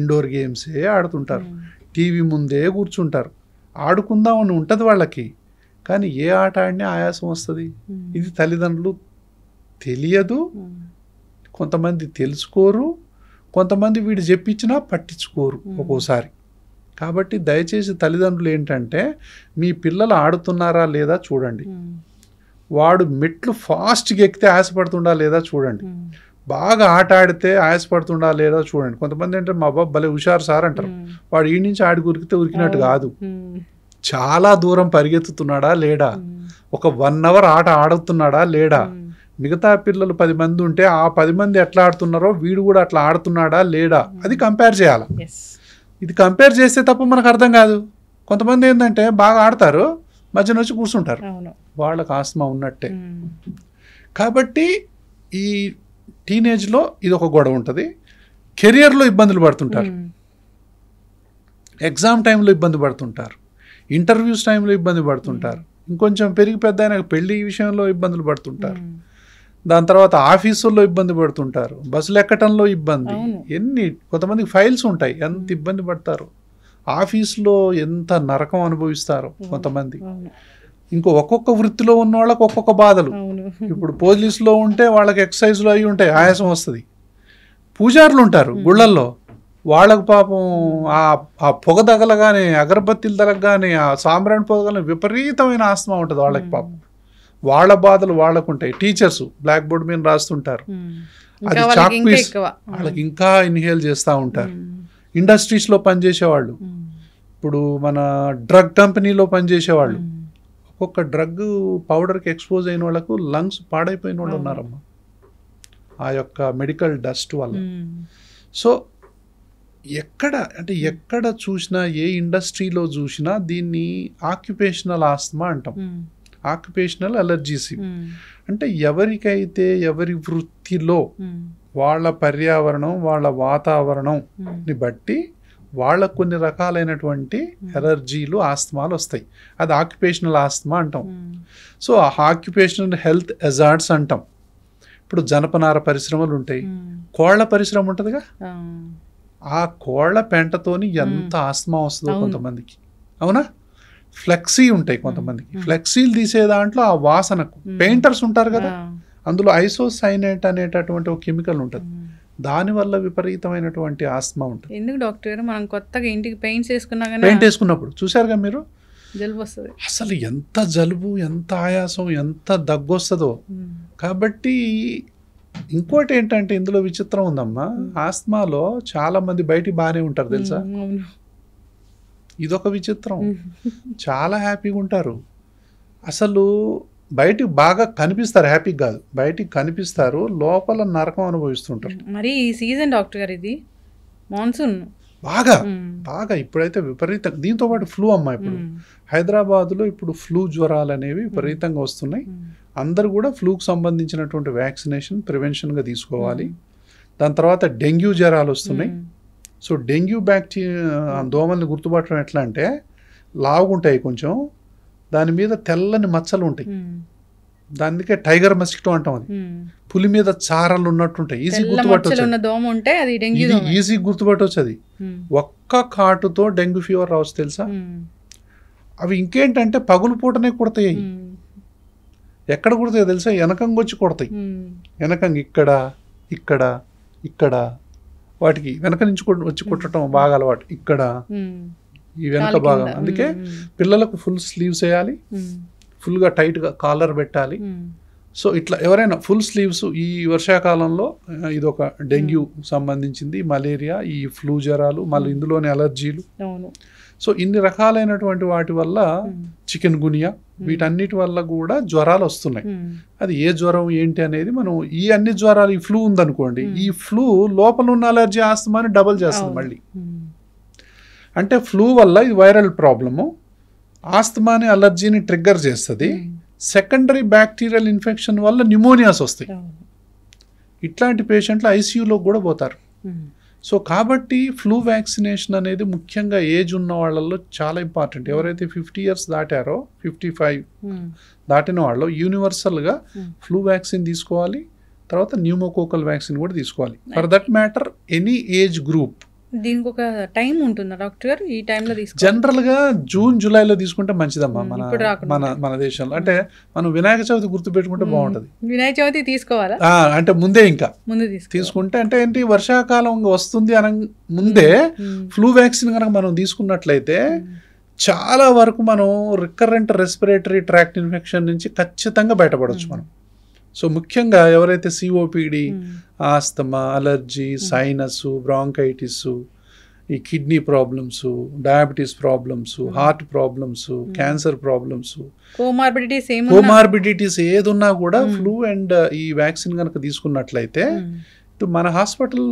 ఇండోర్ గేమ్సే ఆడుతుంటారు, టీవీ ముందే కూర్చుంటారు. ఆడుకుందామని ఉంటుంది వాళ్ళకి, కానీ ఏ ఆట ఆడినా ఆయాసం వస్తుంది. ఇది తల్లిదండ్రులు తెలియదు, కొంతమంది తెలుసుకోరు, కొంతమంది వీడు చెప్పించినా పట్టించుకోరు ఒక్కోసారి. కాబట్టి దయచేసి తల్లిదండ్రులు ఏంటంటే మీ పిల్లలు ఆడుతున్నారా లేదా చూడండి, వాడు మెట్లు ఫాస్ట్గా ఎక్కితే ఆయాసపడుతుండా లేదా చూడండి, బాగా ఆట ఆడితే ఆయాసపడుతుండా లేదా చూడండి. కొంతమంది అంటే మా బాబు భలే హుషారు సార్ అంటారు, వాడు ఈ నుంచి ఆడి ఉరికితే ఉరికినట్టు కాదు, చాలా దూరం పరిగెత్తుతున్నాడా లేడా, ఒక 1 hour ఆట ఆడుతున్నాడా లేడా, మిగతా పిల్లలు 10 మంది ఉంటే ఆ 10 మంది ఎట్లా ఆడుతున్నారో వీడు కూడా అట్లా ఆడుతున్నాడా లేడా, అది కంపేర్ చేయాలి. ఇది కంపేర్ చేస్తే తప్ప మనకు అర్థం కాదు. కొంతమంది ఏంటంటే బాగా ఆడతారు, మధ్యన వచ్చి కూర్చుంటారు, వాళ్ళకి ఆస్తమా ఉన్నట్టే. కాబట్టి ఈ టీనేజ్లో ఇది ఒక గొడవ ఉంటుంది. కెరియర్లో ఇబ్బందులు పడుతుంటారు, ఎగ్జామ్ టైంలో ఇబ్బంది పడుతుంటారు, ఇంటర్వ్యూస్ టైంలో ఇబ్బంది పడుతుంటారు, ఇంకొంచెం పెరిగి పెద్ద అయినా పెళ్లి విషయంలో ఇబ్బందులు పడుతుంటారు, దాని తర్వాత ఆఫీసుల్లో ఇబ్బంది పడుతుంటారు, బస్సులు ఎక్కటంలో ఇబ్బంది, కొంతమందికి ఫైల్స్ ఉంటాయి, ఎంత ఇబ్బంది పడతారు, ఆఫీస్లో ఎంత నరకం అనుభవిస్తారో కొంతమంది. ఇంకో ఒక్కొక్క వృత్తిలో ఉన్న వాళ్ళకి ఒక్కొక్క బాధలు. ఇప్పుడు పోలీసులో ఉంటే వాళ్ళకి ఎక్సర్సైజ్లు అవి ఉంటాయి, ఆయాసం వస్తుంది. పూజారులు ఉంటారు గుళ్ళల్లో, వాళ్ళకు పాపం ఆ పొగ తగలగానే, అగరబత్తీలు తగలగానే, ఆ సాంబ్రాణి పొగలగానే విపరీతమైన ఆస్తమా ఉంటుంది వాళ్ళకి. పాపం వాళ్ళ బాధలు వాళ్ళకు ఉంటాయి. టీచర్స్ బ్లాక్ బోర్డ్ మీద రాస్తుంటారు, అది చాక్ పీస్, వాళ్ళకి ఇంకా ఇన్హేల్ చేస్తూ ఉంటారు. ఇండస్ట్రీస్లో పనిచేసేవాళ్ళు, ఇప్పుడు మన డ్రగ్ కంపెనీలో పనిచేసేవాళ్ళు, ఒక్కొక్క డ్రగ్ పౌడర్కి ఎక్స్పోజ్ అయిన వాళ్ళకు లంగ్స్ పాడైపోయిన వాళ్ళు ఉన్నారమ్మా ఆ యొక్క మెడికల్ డస్ట్ వల్ల. సో ఎక్కడ చూసినా, ఏ ఇండస్ట్రీలో చూసినా దీన్ని ఆక్యుపేషనల్ ఆస్తమా అంటాం, ఆక్యుపేషనల్ అలర్జీస్. అంటే ఎవరికైతే ఎవరి వృత్తిలో వాళ్ళ పర్యావరణం, వాళ్ళ వాతావరణంని బట్టి వాళ్ళకు కొన్ని రకాలైనటువంటి ఎలర్జీలు, ఆస్తమాలు వస్తాయి. అది ఆక్యుపేషనల్ ఆస్తమా అంటాం. సో ఆ ఆక్యుపేషనల్ హెల్త్ హెజార్డ్స్ అంటాం. ఇప్పుడు జనపనార పరిశ్రమలు ఉంటాయి, కోళ్ల పరిశ్రమ ఉంటుందిగా, ఆ కోళ్ల పెంటతోని ఎంత ఆస్తమా వస్తుందో కొంతమందికి, అవునా. ఫ్లెక్సీ ఉంటాయి కొంతమందికి, ఫ్లెక్సీలు తీసే దాంట్లో ఆ వాసనకు పెయింటర్స్ ఉంటారు కదా, అందులో ఐసోసైనేట్ అనేటటువంటి ఒక కెమికల్ ఉంటుంది, దానివల్ల విపరీతమైనటువంటి ఆస్తమా ఉంటుంది. ఎందుకు డాక్టర్ గారు మనం కొత్తగా ఇంటికి పెయింట్ వేసుకున్నప్పుడు చూసారుగా మీరు, జలుబు వస్తుంది. అసలు ఎంత జలుబు, ఎంత ఆయాసం, ఎంత దగ్గు వస్తుందో. కాబట్టి ఇంకోటి ఏంటంటే ఇందులో విచిత్రం ఉందమ్మా, ఆస్తమాలో చాలా మంది బయటికి బాగానే ఉంటారు తెలుసా, ఇదొక విచిత్రం. చాలా హ్యాపీగా ఉంటారు, అసలు బయటికి బాగా కనిపిస్తారు, హ్యాపీగా కాదు, బయటికి కనిపిస్తారు, లోపల నరకం అనుభవిస్తుంటారు. మరి ఈ సీజన్ డాక్టర్ గారు, ఇది మాన్సూన్ బాగా ఇప్పుడైతే విపరీతం. దీంతో పాటు ఫ్లూ అమ్మా, ఇప్పుడు హైదరాబాద్లో ఇప్పుడు ఫ్లూ జ్వరాలు అనేవి విపరీతంగా వస్తున్నాయి. అందరూ కూడా ఫ్లూకి సంబంధించినటువంటి వ్యాక్సినేషన్ ప్రివెన్షన్గా తీసుకోవాలి. దాని తర్వాత డెంగ్యూ జ్వరాలు వస్తున్నాయి. సో డెంగ్యూ బ్యాక్టీరియా దోమల్ని గుర్తుపట్టడం ఎట్లా అంటే, లావుగుంటాయి కొంచెం, దాని మీద తెల్లని మచ్చలు ఉంటాయి, దానికే టైగర్ మస్కిటో అంటాం. అది పులి మీద చారలు ఉన్నట్టుంటాయి, ఈజీ గుర్తుపట్టవచ్చు, ఈజీ గుర్తుపట్టవచ్చు. అది ఒక్క కాటుతో డెంగ్యూ ఫీవర్ రావచ్చు తెలుసా, అవి ఇంకేంటంటే పగులు పూటనే కుడతాయి. ఎక్కడ కుడతాయో తెలుసా? వెనకంగా వచ్చి కొడతాయి. వెనకంగా ఇక్కడ ఇక్కడ ఇక్కడ వాటికి వెనక నుంచి వచ్చి కుట్టడం బాగా అలవాటు. ఇక్కడ ఈ వెనక భాగం. అందుకే పిల్లలకు ఫుల్ స్లీవ్స్ వేయాలి, ఫుల్గా టైట్గా కాలర్ పెట్టాలి. సో ఇట్లా ఎవరైనా ఫుల్ స్లీవ్స్ ఈ వర్షాకాలంలో ఇది ఒక డెంగ్యూ సంబంధించింది, మలేరియా, ఈ ఫ్లూ జ్వరాలు, మళ్ళీ ఇందులోనే అలర్జీలు. సో ఇన్ని రకాలైనటువంటి వాటి వల్ల చికెన్ గునియా వీటన్నిటి వల్ల కూడా జ్వరాలు వస్తున్నాయి. అది ఏ జ్వరం ఏంటి అనేది మనం ఈ అన్ని జ్వరాలు, ఈ ఫ్లూ ఉందనుకోండి, ఈ ఫ్లూ లోపల ఉన్న అలర్జీ ఆస్తమాని డబుల్ చేస్తుంది మళ్ళీ. అంటే ఫ్లూ వల్ల ఇది వైరల్ ప్రాబ్లము, ఆస్తమాని అలర్జీని ట్రిగ్గర్ చేస్తుంది. సెకండరీ బ్యాక్టీరియల్ ఇన్ఫెక్షన్ వల్ల న్యూమోనియాస్ వస్తాయి. ఇట్లాంటి పేషెంట్లు ఐసీయూలో కూడా పోతారు. సో కాబట్టి ఫ్లూ వ్యాక్సినేషన్ అనేది ముఖ్యంగా ఏజ్ ఉన్న వాళ్ళల్లో చాలా ఇంపార్టెంట్. ఎవరైతే 50 years దాటారో, 55 దాటిన వాళ్ళు యూనివర్సల్గా ఫ్లూ వ్యాక్సిన్ తీసుకోవాలి. తర్వాత న్యూమోకోకల్ వ్యాక్సిన్ కూడా తీసుకోవాలి. For that matter any age group. దీనికి ఒక టైం ఉంటుందా డాక్టర్ గారు? ఈ టైంలో తీసుకో జనరల్గా జూన్ జూలైలో తీసుకుంటే మంచిదమ్మా మన దేశంలో. అంటే మనం వినాయక చవితి గుర్తు పెట్టుకుంటే బాగుంటుంది. వినాయక చవితి తీసుకోవాలా అంటే ముందే ఇంకా ముందు తీసుకుంటే, అంటే ఏంటి వర్షాకాలం వస్తుంది అన ముందే ఫ్లూ వ్యాక్సిన్ కనుక మనం తీసుకున్నట్లయితే చాలా వరకు మనం రికరెంట్ రెస్పిరేటరీ ట్రాక్ట్ ఇన్ఫెక్షన్ నుంచి ఖచ్చితంగా బయటపడవచ్చు మనం. సో ముఖ్యంగా ఎవరైతే COPD, asthma, allergy, sinus, bronchitis, ఈ kidney problems, diabetes problems, heart problems, cancer problems, comorbidities ఏదున్నా కూడా ఫ్లూ అండ్ ఈ వ్యాక్సిన్ కనుక తీసుకున్నట్లయితే మన హాస్పిటల్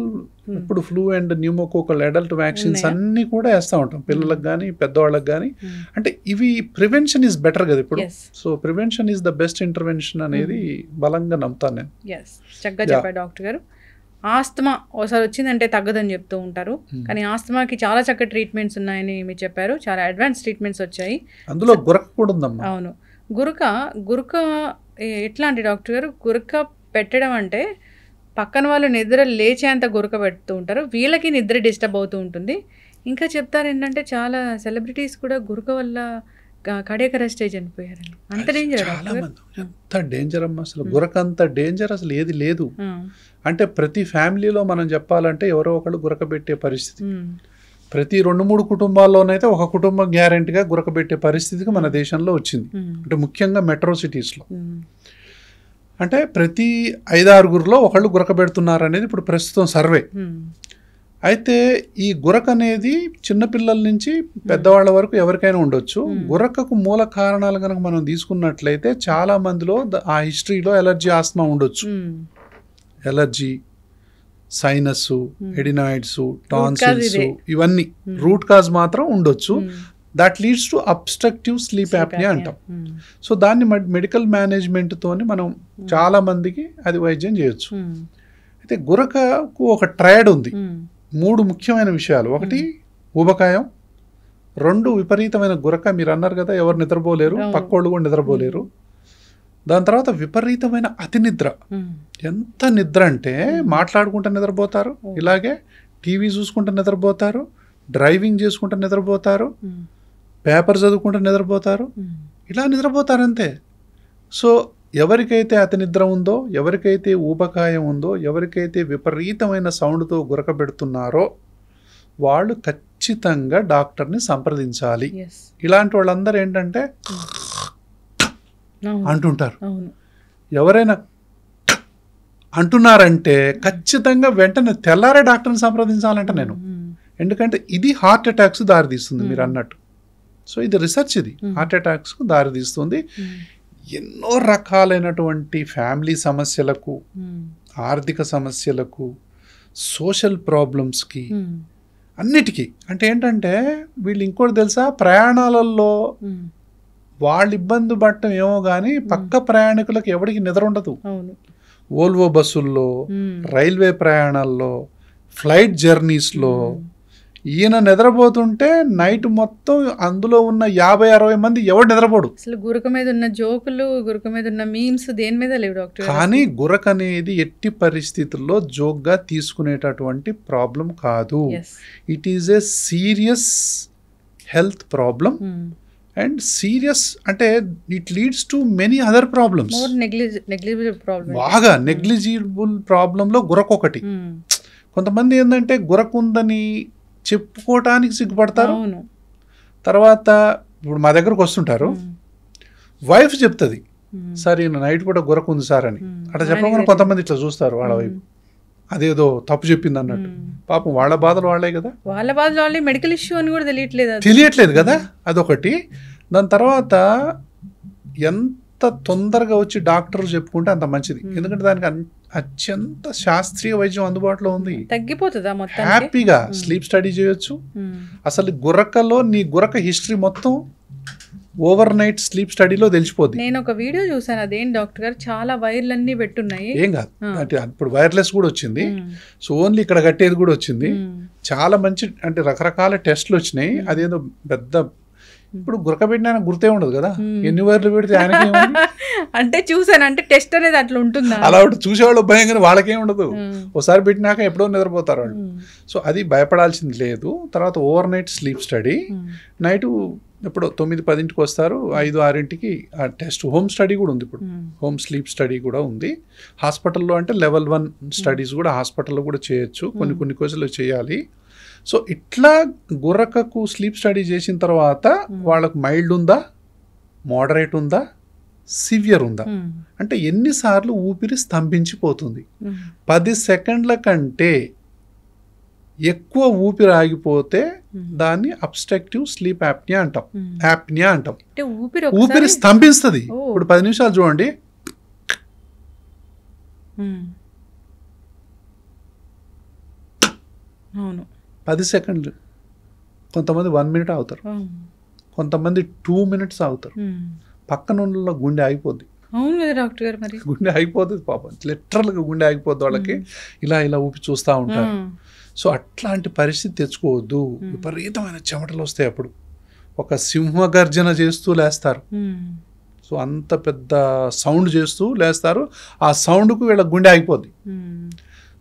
ఇప్పుడు flu and pneumococcal adult vaccines అన్నీ కూడా వేస్తూ ఉంటాం పిల్లలకు కానీ పెద్దవాళ్ళకి కానీ. అంటే ఇవి ప్రివెన్షన్ ఈజ్ బెటర్ కదా ఇప్పుడు. So prevention is the best intervention అనేది బలంగా నమ్ముతాను నేను. చక్కగా చెప్పారు డాక్టర్ గారు. ఆస్తమా ఒకసారి వచ్చిందంటే తగ్గదని చెప్తూ ఉంటారు, కానీ ఆస్తమాకి చాలా చక్కటి ట్రీట్మెంట్స్ ఉన్నాయని మీరు చెప్పారు. చాలా అడ్వాన్స్ ట్రీట్మెంట్స్ వచ్చాయి. అందులో గురక కూడా ఉందమ్మా. అవును, గురక ఎట్లాంటి డాక్టర్ గారు? గురక పెట్టడం అంటే పక్కన వాళ్ళు నిద్ర లేచేంత గురక పెడుతూ ఉంటారు, వీళ్ళకి నిద్ర డిస్టర్బ్ అవుతూ ఉంటుంది. ఇంకా చెప్తారు ఏంటంటే చాలా సెలబ్రిటీస్ కూడా గురక వల్ల కార్డియాక్ అరెస్ట్ అయ్యి చనిపోయారని. అంత డేంజర్? ఎంత డేంజర్ అమ్మా అసలు. గురక అంత డేంజర్ అసలు ఏది లేదు. అంటే ప్రతి ఫ్యామిలీలో మనం చెప్పాలంటే ఎవరో ఒకళ్ళు గురక పెట్టే పరిస్థితి. ప్రతి 2-3 కుటుంబాల్లోనైతే ఒక కుటుంబం గ్యారెంటీగా గురక పెట్టే పరిస్థితికి మన దేశంలో వచ్చింది. అంటే ముఖ్యంగా మెట్రో సిటీస్లో అంటే ప్రతి 5-6 ఒకళ్ళు గురక పెడుతున్నారు అనేది ఇప్పుడు ప్రస్తుతం సర్వే. అయితే ఈ గురక అనేది చిన్నపిల్లల నుంచి పెద్దవాళ్ళ వరకు ఎవరికైనా ఉండొచ్చు. గురకకు మూల కారణాలు కనుక మనం తీసుకున్నట్లయితే చాలా మందిలో ఆ హిస్టరీలో ఎలర్జీ, ఆస్మా ఉండొచ్చు. ఎలర్జీ, సైనస్, ఎడినాయిడ్స్, టాన్సిల్స్, ఇవన్నీ రూట్ కాజ్ మాత్రం ఉండొచ్చు. That leads to obstructive sleep apnea అంటాం. సో దాన్ని మెడికల్ మేనేజ్మెంట్తోని మనం చాలా మందికి అది వైద్యం చేయొచ్చు. అయితే గురకకు ఒక ట్రయడ్ ఉంది. 3 ముఖ్యమైన విషయాలు. 1 ఊబకాయం, 2 విపరీతమైన గురక. మీరు అన్నారు కదా ఎవరు నిద్రపోలేరు, పక్కోళ్ళు కూడా నిద్రపోలేరు. దాని తర్వాత విపరీతమైన అతి నిద్ర. ఎంత నిద్ర అంటే మాట్లాడుకుంటూ నిద్రపోతారు, ఇలాగే టీవీ చూసుకుంటూ నిద్రపోతారు, డ్రైవింగ్ చేసుకుంటూ నిద్రపోతారు, పేపర్ చదువుకుంటూ నిద్రపోతారు, ఇలా నిద్రపోతారు అంతే. సో ఎవరికైతే అతి నిద్ర ఉందో, ఎవరికైతే ఊబకాయం ఉందో, ఎవరికైతే విపరీతమైన సౌండ్తో గురక పెడుతున్నారో వాళ్ళు ఖచ్చితంగా డాక్టర్ని సంప్రదించాలి. ఇలాంటి వాళ్ళందరూ ఏంటంటే అంటుంటారు. ఎవరైనా అంటున్నారంటే ఖచ్చితంగా వెంటనే తెల్లారే డాక్టర్ని సంప్రదించాలంట నేను. ఎందుకంటే ఇది హార్ట్ అటాక్స్ దారితీస్తుంది మీరు అన్నట్టు. సో ఇది రీసెర్చ్, ఇది హార్ట్ అటాక్స్కు దారితీస్తుంది. ఎన్నో రకాలైనటువంటి ఫ్యామిలీ సమస్యలకు, ఆర్థిక సమస్యలకు, సోషల్ ప్రాబ్లమ్స్కి, అన్నిటికీ. అంటే ఏంటంటే వీళ్ళు ఇంకోటి తెలుసా, ప్రయాణాలలో వాళ్ళు ఇబ్బంది పడటం ఏమో కానీ పక్క ప్రయాణికులకు ఎవరికి నిద్ర ఉండదు. ఓల్వో బస్సుల్లో, రైల్వే ప్రయాణాల్లో, ఫ్లైట్ జర్నీస్లో ఈయన నిద్రపోతుంటే నైట్ మొత్తం అందులో ఉన్న 50-60 మంది ఎవరు నిద్రపోడు. అసలు గురక మీద ఉన్న జోకులు, గురక మీద ఉన్న మీమ్స్ దేని మీద లేవు డాక్టర్. కానీ గురక అనేది ఎట్టి పరిస్థితుల్లో జోక్గా తీసుకునేటటువంటి ప్రాబ్లం కాదు. It is a serious health problem and serious అంటే it leads to many other problems. బాగా నెగ్లిజిబుల్ ప్రాబ్లంలో గురకొకటి. కొంతమంది ఏంటంటే గురకుందని చెప్పుకోవటానికి సిగ్గుపడతారు. తర్వాత ఇప్పుడు మా దగ్గరకు వస్తుంటారు, వైఫ్ చెప్తుంది సార్ ఈయన నైట్ కూడా గురకుంది సార్ అని. అట్లా చెప్పకుండా కొంతమంది ఇట్లా చూస్తారు వాళ్ళ వైపు, అదేదో తప్పు చెప్పింది అన్నట్టు. పాపం వాళ్ళ బాధలు వాళ్ళే కదా, వాళ్ళ బాధలు వాళ్ళే. మెడికల్ ఇష్యూ అని కూడా తెలియట్లేదు కదా, అదొకటి. దాని తర్వాత ఎంత తొందరగా వచ్చి డాక్టర్ చెప్పుకుంటే అంత మంచిది. ఎందుకంటే దానికి అత్యంత శాస్త్రీయ వైద్యం అందుబాటులో ఉంది. తగ్గిపోతుందా మొత్తం? హ్యాపీగా స్లీప్ స్టడీ చేయొచ్చు. అసలు గురకలో నీ గురక హిస్టరీ మొత్తం ఓవర్ నైట్ స్లీప్ స్టడీలో తెలిసిపోద్ది. నేను ఒక వీడియో చూసాను, అదేం డాక్టర్ గారు చాలా వైర్లన్నీ పెట్టున్నాయి. ఏం కాదు, అంటే ఇప్పుడు వైర్లెస్ కూడా వచ్చింది. సో ఓన్లీ ఇక్కడ కట్టేది కూడా వచ్చింది. చాలా మంచి అంటే రకరకాల టెస్ట్లు వచ్చినాయి. అదేదో పెద్ద ఇప్పుడు గురకబెట్టిన ఆయన గుర్తే ఉండదు కదా, ఎన్ని వైర్లు పెడితే ఆయనకి అంటే చూసాను, అంటే టెస్ట్ అనేది అట్లా ఉంటుందా? అలా చూసేవాళ్ళు భయం, కానీ వాళ్ళకేం ఉండదు. ఒకసారి పెట్టినాక ఎప్పుడో నిద్రపోతారు వాళ్ళు. సో అది భయపడాల్సింది లేదు. తర్వాత over night sleep study, night ఎప్పుడో 9-10 వస్తారు, 5-6 ఆ టెస్ట్. హోమ్ స్టడీ కూడా ఉంది ఇప్పుడు, హోమ్ స్లీప్ స్టడీ కూడా ఉంది. హాస్పిటల్లో అంటే లెవెల్ 1 స్టడీస్ కూడా హాస్పిటల్లో కూడా చేయొచ్చు, కొన్ని కేసులు చేయాలి. సో ఇట్లా గుర్రకకు స్లీప్ స్టడీ చేసిన తర్వాత వాళ్ళకు మైల్డ్ ఉందా, మోడరేట్ ఉందా, సివియర్ ఉందా, అంటే ఎన్నిసార్లు ఊపిరి స్తంభించిపోతుంది. 10 సెకండ్ల కంటే ఎక్కువ ఊపిరి ఆగిపోతే దాన్ని అబ్స్ట్రక్టివ్ స్లీప్ యాప్నియా అంటాం. యాప్నియా అంటాం. ఊపిరి స్తంభిస్తుంది. ఇప్పుడు 10 నిమిషాలు చూడండి, అవును 10 సెకండ్లు. కొంతమంది 1 మినిట్ అవుతారు, కొంతమంది 2 మినిట్స్ అవుతారు. పక్కన గుండె ఆగిపోద్ది. అవును కదా డాక్టర్ గారు, మరి గుండె ఆగిపోతుంది పాపం, లిటరల్గా గుండె ఆగిపోద్ది వాళ్ళకి. ఇలా ఊపి చూస్తూ ఉంటారు. సో అట్లాంటి పరిస్థితి తెచ్చుకోవద్దు. విపరీతమైన చెమటలు వస్తాయి అప్పుడు. ఒక సింహగర్జన చేస్తూ లేస్తారు. సో అంత పెద్ద సౌండ్ చేస్తూ లేస్తారు. ఆ సౌండ్కు వీళ్ళ గుండె ఆగిపోద్ది.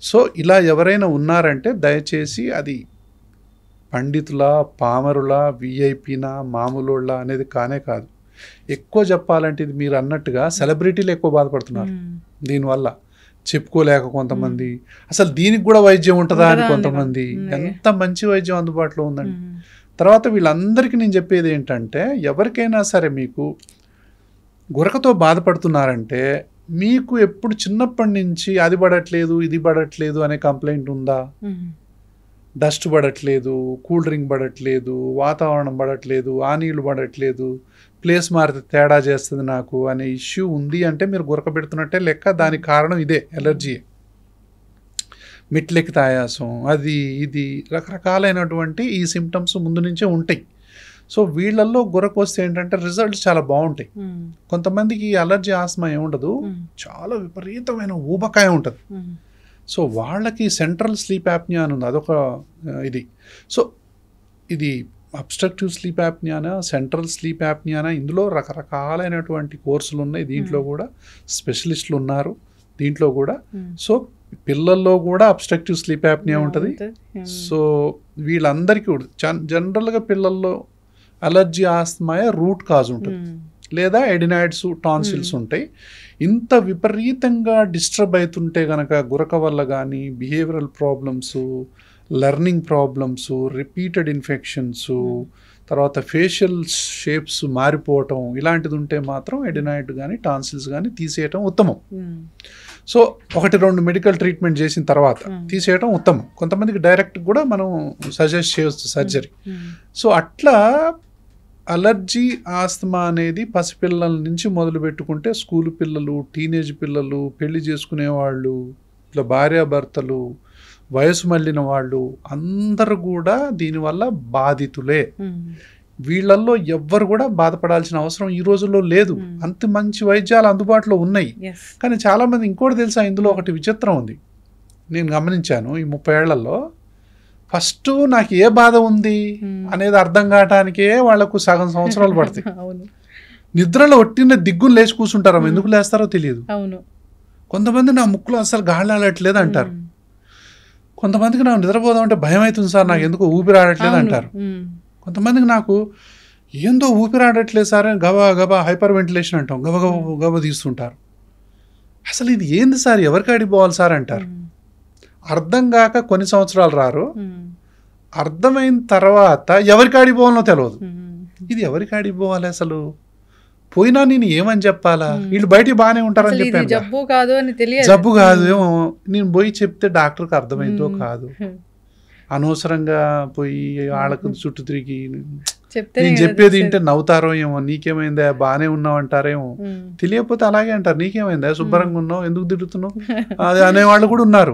సో ఇలా ఎవరైనా ఉన్నారంటే దయచేసి అది పండితుల, పామరుల, విఐపినా, మామూలుళ్ళ అనేది కానే కాదు. ఎక్కువ చెప్పాలంటే ఇది మీరు అన్నట్టుగా సెలబ్రిటీలు ఎక్కువ బాధపడుతున్నారు దీనివల్ల. చెప్పుకోలేక కొంతమంది, అసలు దీనికి కూడా వైద్యం ఉంటుందా అని కొంతమంది. ఎంత మంచి వైద్యం అందుబాటులో ఉందండి. తర్వాత వీళ్ళందరికీ నేను చెప్పేది ఏంటంటే, ఎవరికైనా సరే మీకు గురకతో బాధపడుతున్నారంటే, మీకు ఎప్పుడు చిన్నప్పటి నుంచి అది పడట్లేదు, ఇది పడట్లేదు అనే కంప్లైంట్ ఉందా? డస్ట్ పడట్లేదు, కూల్ డ్రింక్ పడట్లేదు, వాతావరణం పడట్లేదు, ఆ నీళ్ళు పడట్లేదు, ప్లేస్ మారితే తేడా చేస్తుంది నాకు అనే ఇష్యూ ఉంది అంటే మీరు గురక పెడుతున్నట్టే లెక్క. దానికి కారణం ఇదే, ఎలర్జీ. మిట్లెక్కితే ఆయాసం, అది ఇది రకరకాలైనటువంటి ఈ సిమ్టమ్స్ ముందు నుంచే ఉంటాయి. సో వీళ్ళల్లో గురకు వస్తే ఏంటంటే రిజల్ట్స్ చాలా బాగుంటాయి. కొంతమందికి అలర్జీ, ఆస్మా ఏముండదు, చాలా విపరీతమైన ఊబకాయ ఉంటుంది. సో వాళ్ళకి సెంట్రల్ స్లీప్ యాప్నియా అని ఉంది, అదొక ఇది. సో ఇది అబ్స్ట్రక్టివ్ స్లీప్ యాప్నియానా, సెంట్రల్ స్లీప్ యాప్నియానా, ఇందులో రకరకాలైనటువంటి కోర్సులు ఉన్నాయి. దీంట్లో కూడా స్పెషలిస్టులు ఉన్నారు దీంట్లో కూడా. సో పిల్లల్లో కూడా అబ్స్ట్రక్టివ్ స్లీప్ యాప్నియా ఉంటుంది. సో వీళ్ళందరికీ కూడా జనరల్గా పిల్లల్లో అలర్జీ, ఆస్మాయ రూట్ కాజ్ ఉంటుంది, లేదా ఎడినాయిడ్స్, టాన్సిల్స్ ఉంటాయి. ఇంత విపరీతంగా డిస్టర్బ్ అవుతుంటే కనుక గురక వల్ల కానీ behavioural problems, learning problems, repeated infections, తర్వాత ఫేషియల్ షేప్స్ మారిపోవటం, ఇలాంటిది ఉంటే మాత్రం ఎడినాయిడ్ కానీ టాన్సిల్స్ కానీ తీసేయటం ఉత్తమం. సో 1-2 మెడికల్ ట్రీట్మెంట్ చేసిన తర్వాత తీసేయటం ఉత్తమం. కొంతమందికి డైరెక్ట్ కూడా మనం సజెస్ట్ చేయవచ్చు సర్జరీ. సో అట్లా అలర్జీ, ఆస్తమా అనేది పసిపిల్లల నుంచి మొదలు పెట్టుకుంటే స్కూల్ పిల్లలు, టీనేజ్ పిల్లలు, పెళ్లి చేసుకునేవాళ్ళు, ఇట్లా భార్యాభర్తలు, వయసు మళ్ళిన వాళ్ళు అందరూ కూడా దీనివల్ల బాధితులే. వీళ్ళల్లో ఎవ్వరు కూడా బాధపడాల్సిన అవసరం ఈ రోజుల్లో లేదు. అంత మంచి వైద్యాలు అందుబాటులో ఉన్నాయి. కానీ చాలామంది ఇంకోటి తెలుసా, ఇందులో ఒకటి విచిత్రం ఉంది. నేను గమనించాను ఈ 30 ఏళ్లలో, ఫస్ట్ నాకు ఏ బాధ ఉంది అనేది అర్థం కావటానికే వాళ్లకు సగం సంవత్సరాలు పడతాయి. నిద్రలో ఒట్టిన దిగ్గులు లేచి కూర్చుంటారు, ఎందుకు లేస్తారో తెలియదు. కొంతమంది నా ముక్కులో అసలు గాలి ఆడట్లేదు అంటారు. కొంతమందికి నాకు నిద్రపోదామంటే భయం అవుతుంది సార్, నాకు ఎందుకు ఊపిరి ఆడట్లేదు అంటారు. కొంతమందికి నాకు ఏందో ఊపిరాడట్లేదు సార్ అని గబా గబా హైపర్ వెంటిలేషన్ అంటాం, గబ గబ గబ తీస్తుంటారు. అసలు ఇది ఏంది సార్, ఎవరికి అడిగిపోవాలి సార్ అంటారు. అర్థం కాక కొన్ని సంవత్సరాలు రారు, అర్థమైన తర్వాత ఎవరికి అడిగిపోవాలో తెలియదు. ఇది ఎవరికి అడిగిపోవాలి అసలు, పోయినా నేను ఏమని చెప్పాలా, వీళ్ళు బయటికి బాగానే ఉంటారని చెప్పాను, జబ్బు కాదు అని తెలియదు, జబ్బు కాదు ఏమో, నేను పోయి చెప్తే డాక్టర్కి అర్థమైందో కాదు, అనవసరంగా పోయి వాళ్ళకు చుట్టూ తిరిగి నేను చెప్పేది వింటే నవ్వుతారో ఏమో, నీకేమైందా బాగానే ఉన్నావు అంటారేమో, తెలియకపోతే అలాగే అంటారు, నీకేమైందా శుభ్రంగా ఉన్నావు ఎందుకు తిరుగుతున్నావు అది అనేవాళ్ళు కూడా ఉన్నారు.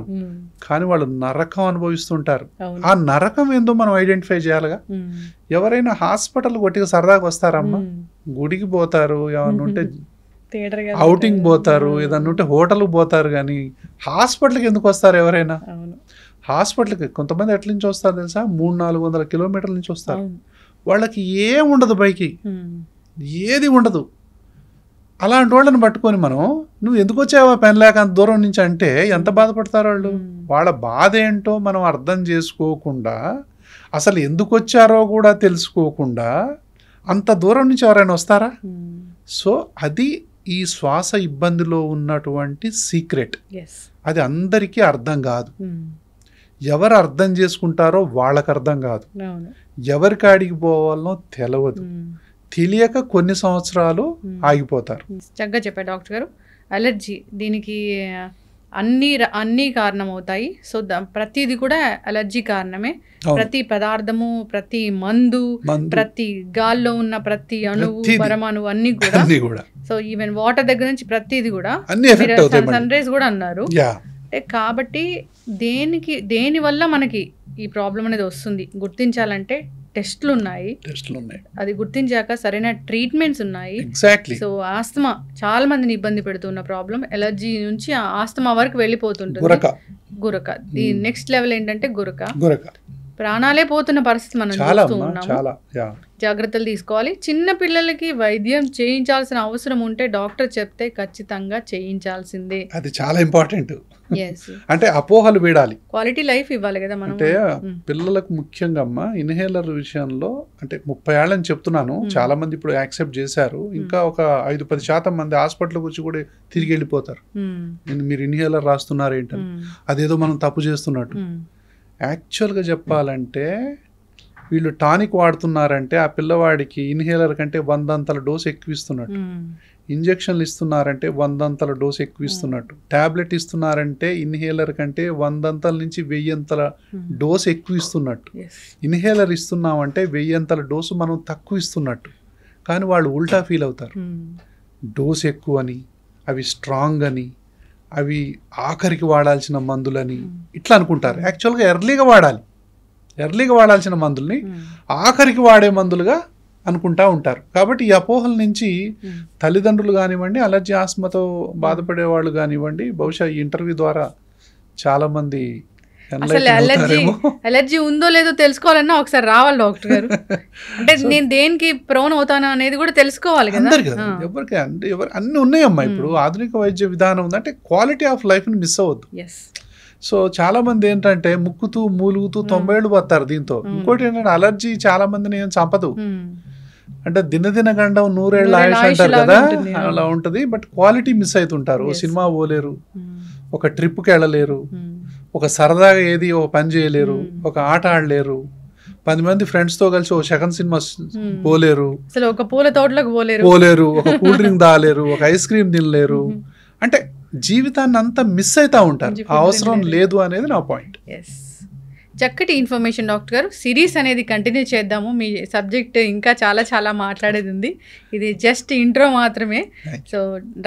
కానీ వాళ్ళు నరకం అనుభవిస్తుంటారు. ఆ నరకం ఏందో మనం ఐడెంటిఫై చేయాలిగా. ఎవరైనా హాస్పిటల్ కొట్టిగా సరదాగా వస్తారమ్మా, గుడికి పోతారు, ఏమన్నా ఉంటే అవుటింగ్ పోతారు, ఏదన్నా ఉంటే హోటల్కి పోతారు, కానీ హాస్పిటల్కి ఎందుకు వస్తారు ఎవరైనా? హాస్పిటల్కి కొంతమంది ఎట్ల నుంచి వస్తారు తెలుసా, 300-400 కిలోమీటర్ల నుంచి వస్తారు. వాళ్ళకి ఏం ఉండదు, పైకి ఏది ఉండదు. అలాంటి వాళ్ళని పట్టుకొని మనం నువ్వు ఎందుకు వచ్చావా పెన్ లేక అంత దూరం నుంచి అంటే ఎంత బాధపడతారు వాళ్ళు. వాళ్ళ బాధ ఏంటో మనం అర్థం చేసుకోకుండా, అసలు ఎందుకు వచ్చారో కూడా తెలుసుకోకుండా అంత దూరం నుంచి ఎవరైనా వస్తారా? సో అది ఈ శ్వాస ఇబ్బందిలో ఉన్నటువంటి సీక్రెట్. అది అందరికీ అర్థం కాదు. ఎవరు అర్థం చేసుకుంటారో వాళ్ళకి అర్థం కాదు, ఎవరికి అడిగి పోవాలనో తెలియదు, తెలియక కొన్ని సంవత్సరాలు ఆగిపోతారు. చక్కగా చెప్పారు డాక్టర్ గారు. అలర్జీ దీనికి అన్ని కారణమవుతాయి. సో ప్రతిది కూడా అలర్జీ కారణమే. ప్రతి పదార్థము, ప్రతి మందు, ప్రతి గాల్లో ఉన్న ప్రతి అణువు, పరమాణువు అన్ని కూడా. సో ఈవెన్ వాటర్ దగ్గర నుంచి ప్రతిది కూడా, సన్ రైజ్ కూడా అన్నారు. కాబట్టి దేని వల్ల మనకి ఈ ప్రాబ్లం అనేది వస్తుంది గుర్తించాలంటే టెస్ట్లు ఉన్నాయి. అది గుర్తించాక సరైన ట్రీట్మెంట్స్ ఉన్నాయి. సో ఆస్తమా చాలా మందిని ఇబ్బంది పెడుతున్న ప్రాబ్లం, ఎలర్జీ నుంచి ఆస్తమా వరకు వెళ్ళిపోతుంటుంది. గురక ఈ నెక్స్ట్ లెవెల్ ఏంటంటే గురక. ప్రాణాలే పోతున్న పరిస్థితి మనం చూస్తూ ఉన్నాము. జాగ్రత్తలు తీసుకోవాలి. చిన్న పిల్లలకి వైద్యం చేయించాల్సిన అవసరం ఉంటే డాక్టర్ చెప్తే ఖచ్చితంగా చేయించాల్సిందే. అది చాలా ఇంపార్టెంట్. అంటే అపోహలు వీడాలి, క్వాలిటీ లైఫ్ ఇవ్వాలి కదా మనం. అంటే పిల్లలకు ముఖ్యంగా అమ్మ ఇన్హేలర్ విషయంలో అంటే 30 ఏళ్ళని చెప్తున్నాను, చాలా మంది ఇప్పుడు యాక్సెప్ట్ చేశారు. ఇంకా ఒక 5-10% మంది హాస్పిటల్కి వచ్చి కూడా తిరిగి వెళ్ళిపోతారు, మీరు ఇన్హేలర్ రాస్తున్నారు ఏంటని, అదేదో మనం తప్పు చేస్తున్నట్టు. యాక్చువల్గా చెప్పాలంటే వీళ్ళు టానిక్ వాడుతున్నారంటే ఆ పిల్లవాడికి ఇన్హేలర్ కంటే 100 అంతల డోసు ఎక్కువ ఇస్తున్నట్టు, ఇంజక్షన్లు ఇస్తున్నారంటే 100 అంతల డోసు ఎక్కువ ఇస్తున్నట్టు, ట్యాబ్లెట్ ఇస్తున్నారంటే ఇన్హేలర్ కంటే 100 అంతల నుంచి 1000 అంతల డోసు ఎక్కువ ఇస్తున్నట్టు. ఇన్హేలర్ ఇస్తున్నామంటే 1000 అంతల డోసు మనం తక్కువ ఇస్తున్నట్టు. కానీ వాళ్ళు ఉల్టా ఫీల్ అవుతారు, డోసు ఎక్కువ అని, అవి స్ట్రాంగ్ అని, అవి ఆఖరికి వాడాల్సిన మందులని ఇట్లా అనుకుంటారు. యాక్చువల్గా ఎర్లీగా వాడాల్సిన మందుల్ని ఆఖరికి వాడే మందులుగా అనుకుంటా ఉంటారు. కాబట్టి ఈ అపోహల నుంచి తల్లిదండ్రులు కానివ్వండి, అలర్జీ ఆస్మాతో బాధపడే వాళ్ళు కానివ్వండి, బహుశా ఈ ఇంటర్వ్యూ ద్వారా చాలా మంది అలర్జీ ఉందో లేదో తెలుసుకోవాలన్నా ఒకసారి రావాలి డాక్టర్ గారు. అంటే నేను దేనికి ప్రోన్ అవుతాను అనేది కూడా తెలుసుకోవాలి కదా. ఎవరికి అంటే అన్ని ఉన్నాయమ్మా. ఇప్పుడు ఆధునిక వైద్య విధానం ఉందంటే క్వాలిటీ ఆఫ్ లైఫ్ని మిస్ అవ్వద్దు. సో చాలా మంది ఏంటంటే ముక్కుతూ మూలుగుతూ 90 ఏళ్ళు పోతారు దీంతో. ఇంకోటి ఏంటంటే అలర్జీ చాలా మందిని ఏం చంపదు, అంటే దినదిన గండం 100 ఏళ్ళ ఆయుష్ అంటారు కదా, అలా ఉంటుంది. బట్ క్వాలిటీ మిస్ అవుతుంటారు. సినిమా పోలేరు, ఒక ట్రిప్కి వెళ్ళలేరు, ఒక సరదాగా ఏది ఒక పని చేయలేరు, ఒక ఆట ఆడలేరు, 10 మంది ఫ్రెండ్స్తో కలిసి ఒక సెకండ్ సినిమా పోలేరు, ఒక పూల తోటలోకి పోలేరు, ఒక కూల్ డ్రింక్ తాగలేరు, ఒక ఐస్ క్రీమ్ తినలేరు. అంటే జీవితాన్ని అంతా మిస్ అవుతూ ఉంటారు. అవసరం లేదు అనేది నా పాయింట్. చక్కటి ఇన్ఫర్మేషన్ డాక్టర్ గారు. సిరీస్ అనేది కంటిన్యూ చేద్దాము. మీ సబ్జెక్ట్ ఇంకా చాలా మాట్లాడేది ఉంది. ఇది జస్ట్ ఇంట్రో మాత్రమే. సో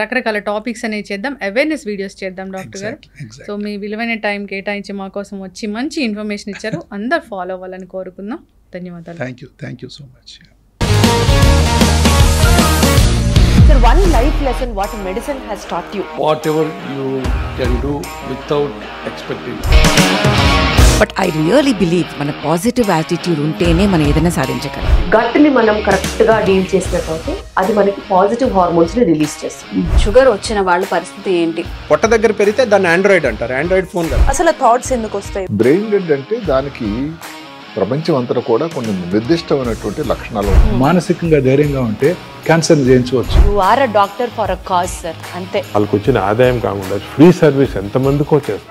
రకరకాల టాపిక్స్ అనేవి చేద్దాం, అవేర్నెస్ వీడియోస్ చేద్దాం డాక్టర్ గారు. సో మీ విలువైన టైం కేటాయించి మా కోసం వచ్చి మంచి ఇన్ఫర్మేషన్ ఇచ్చారు. అందరు ఫాలో అవ్వాలని కోరుకుందాం. ధన్యవాదాలు. Thank you so much. Sir, one life lesson what medicine has taught you. Whatever you can do without expecting. But I really believe మన పాజిటివ్ యాటిట్యూడ్ ఉంటేనే మనం ఏదైనా సాధించగలం. గట్ని మనం కరెక్ట్గా డీల్ చేసినట్లయితే అది మనకి పాజిటివ్ హార్మోన్స్ని రిలీజ్ చేస్తుంది. షుగర్ వచ్చిన వాళ్ళ పరిస్థితి ఏంటి? పొట్ట దగ్గర పెరిగితే దాన్ని ఆండ్రాయిడ్ అంటారు, ఆండ్రాయిడ్ ఫోన్ కదా. అసలు థాట్స్ ఎందుకు వస్తాయి? బ్రెయిన్ డెడ్ అంటే దానికి ప్రపంచం అంతా కూడా కొన్ని నిర్దిష్టమైనటువంటి లక్షణాలు ఉంటాయి. మానసికంగా ధైర్యంగా ఉంటే క్యాన్సర్ జయించవచ్చు. You are a doctor for a cause sir, అంతే. వాళ్ళకి వచ్చిన ఆదాయం కాకుండా ఫ్రీ సర్వీస్ ఎంతమందికో చేస్తారు.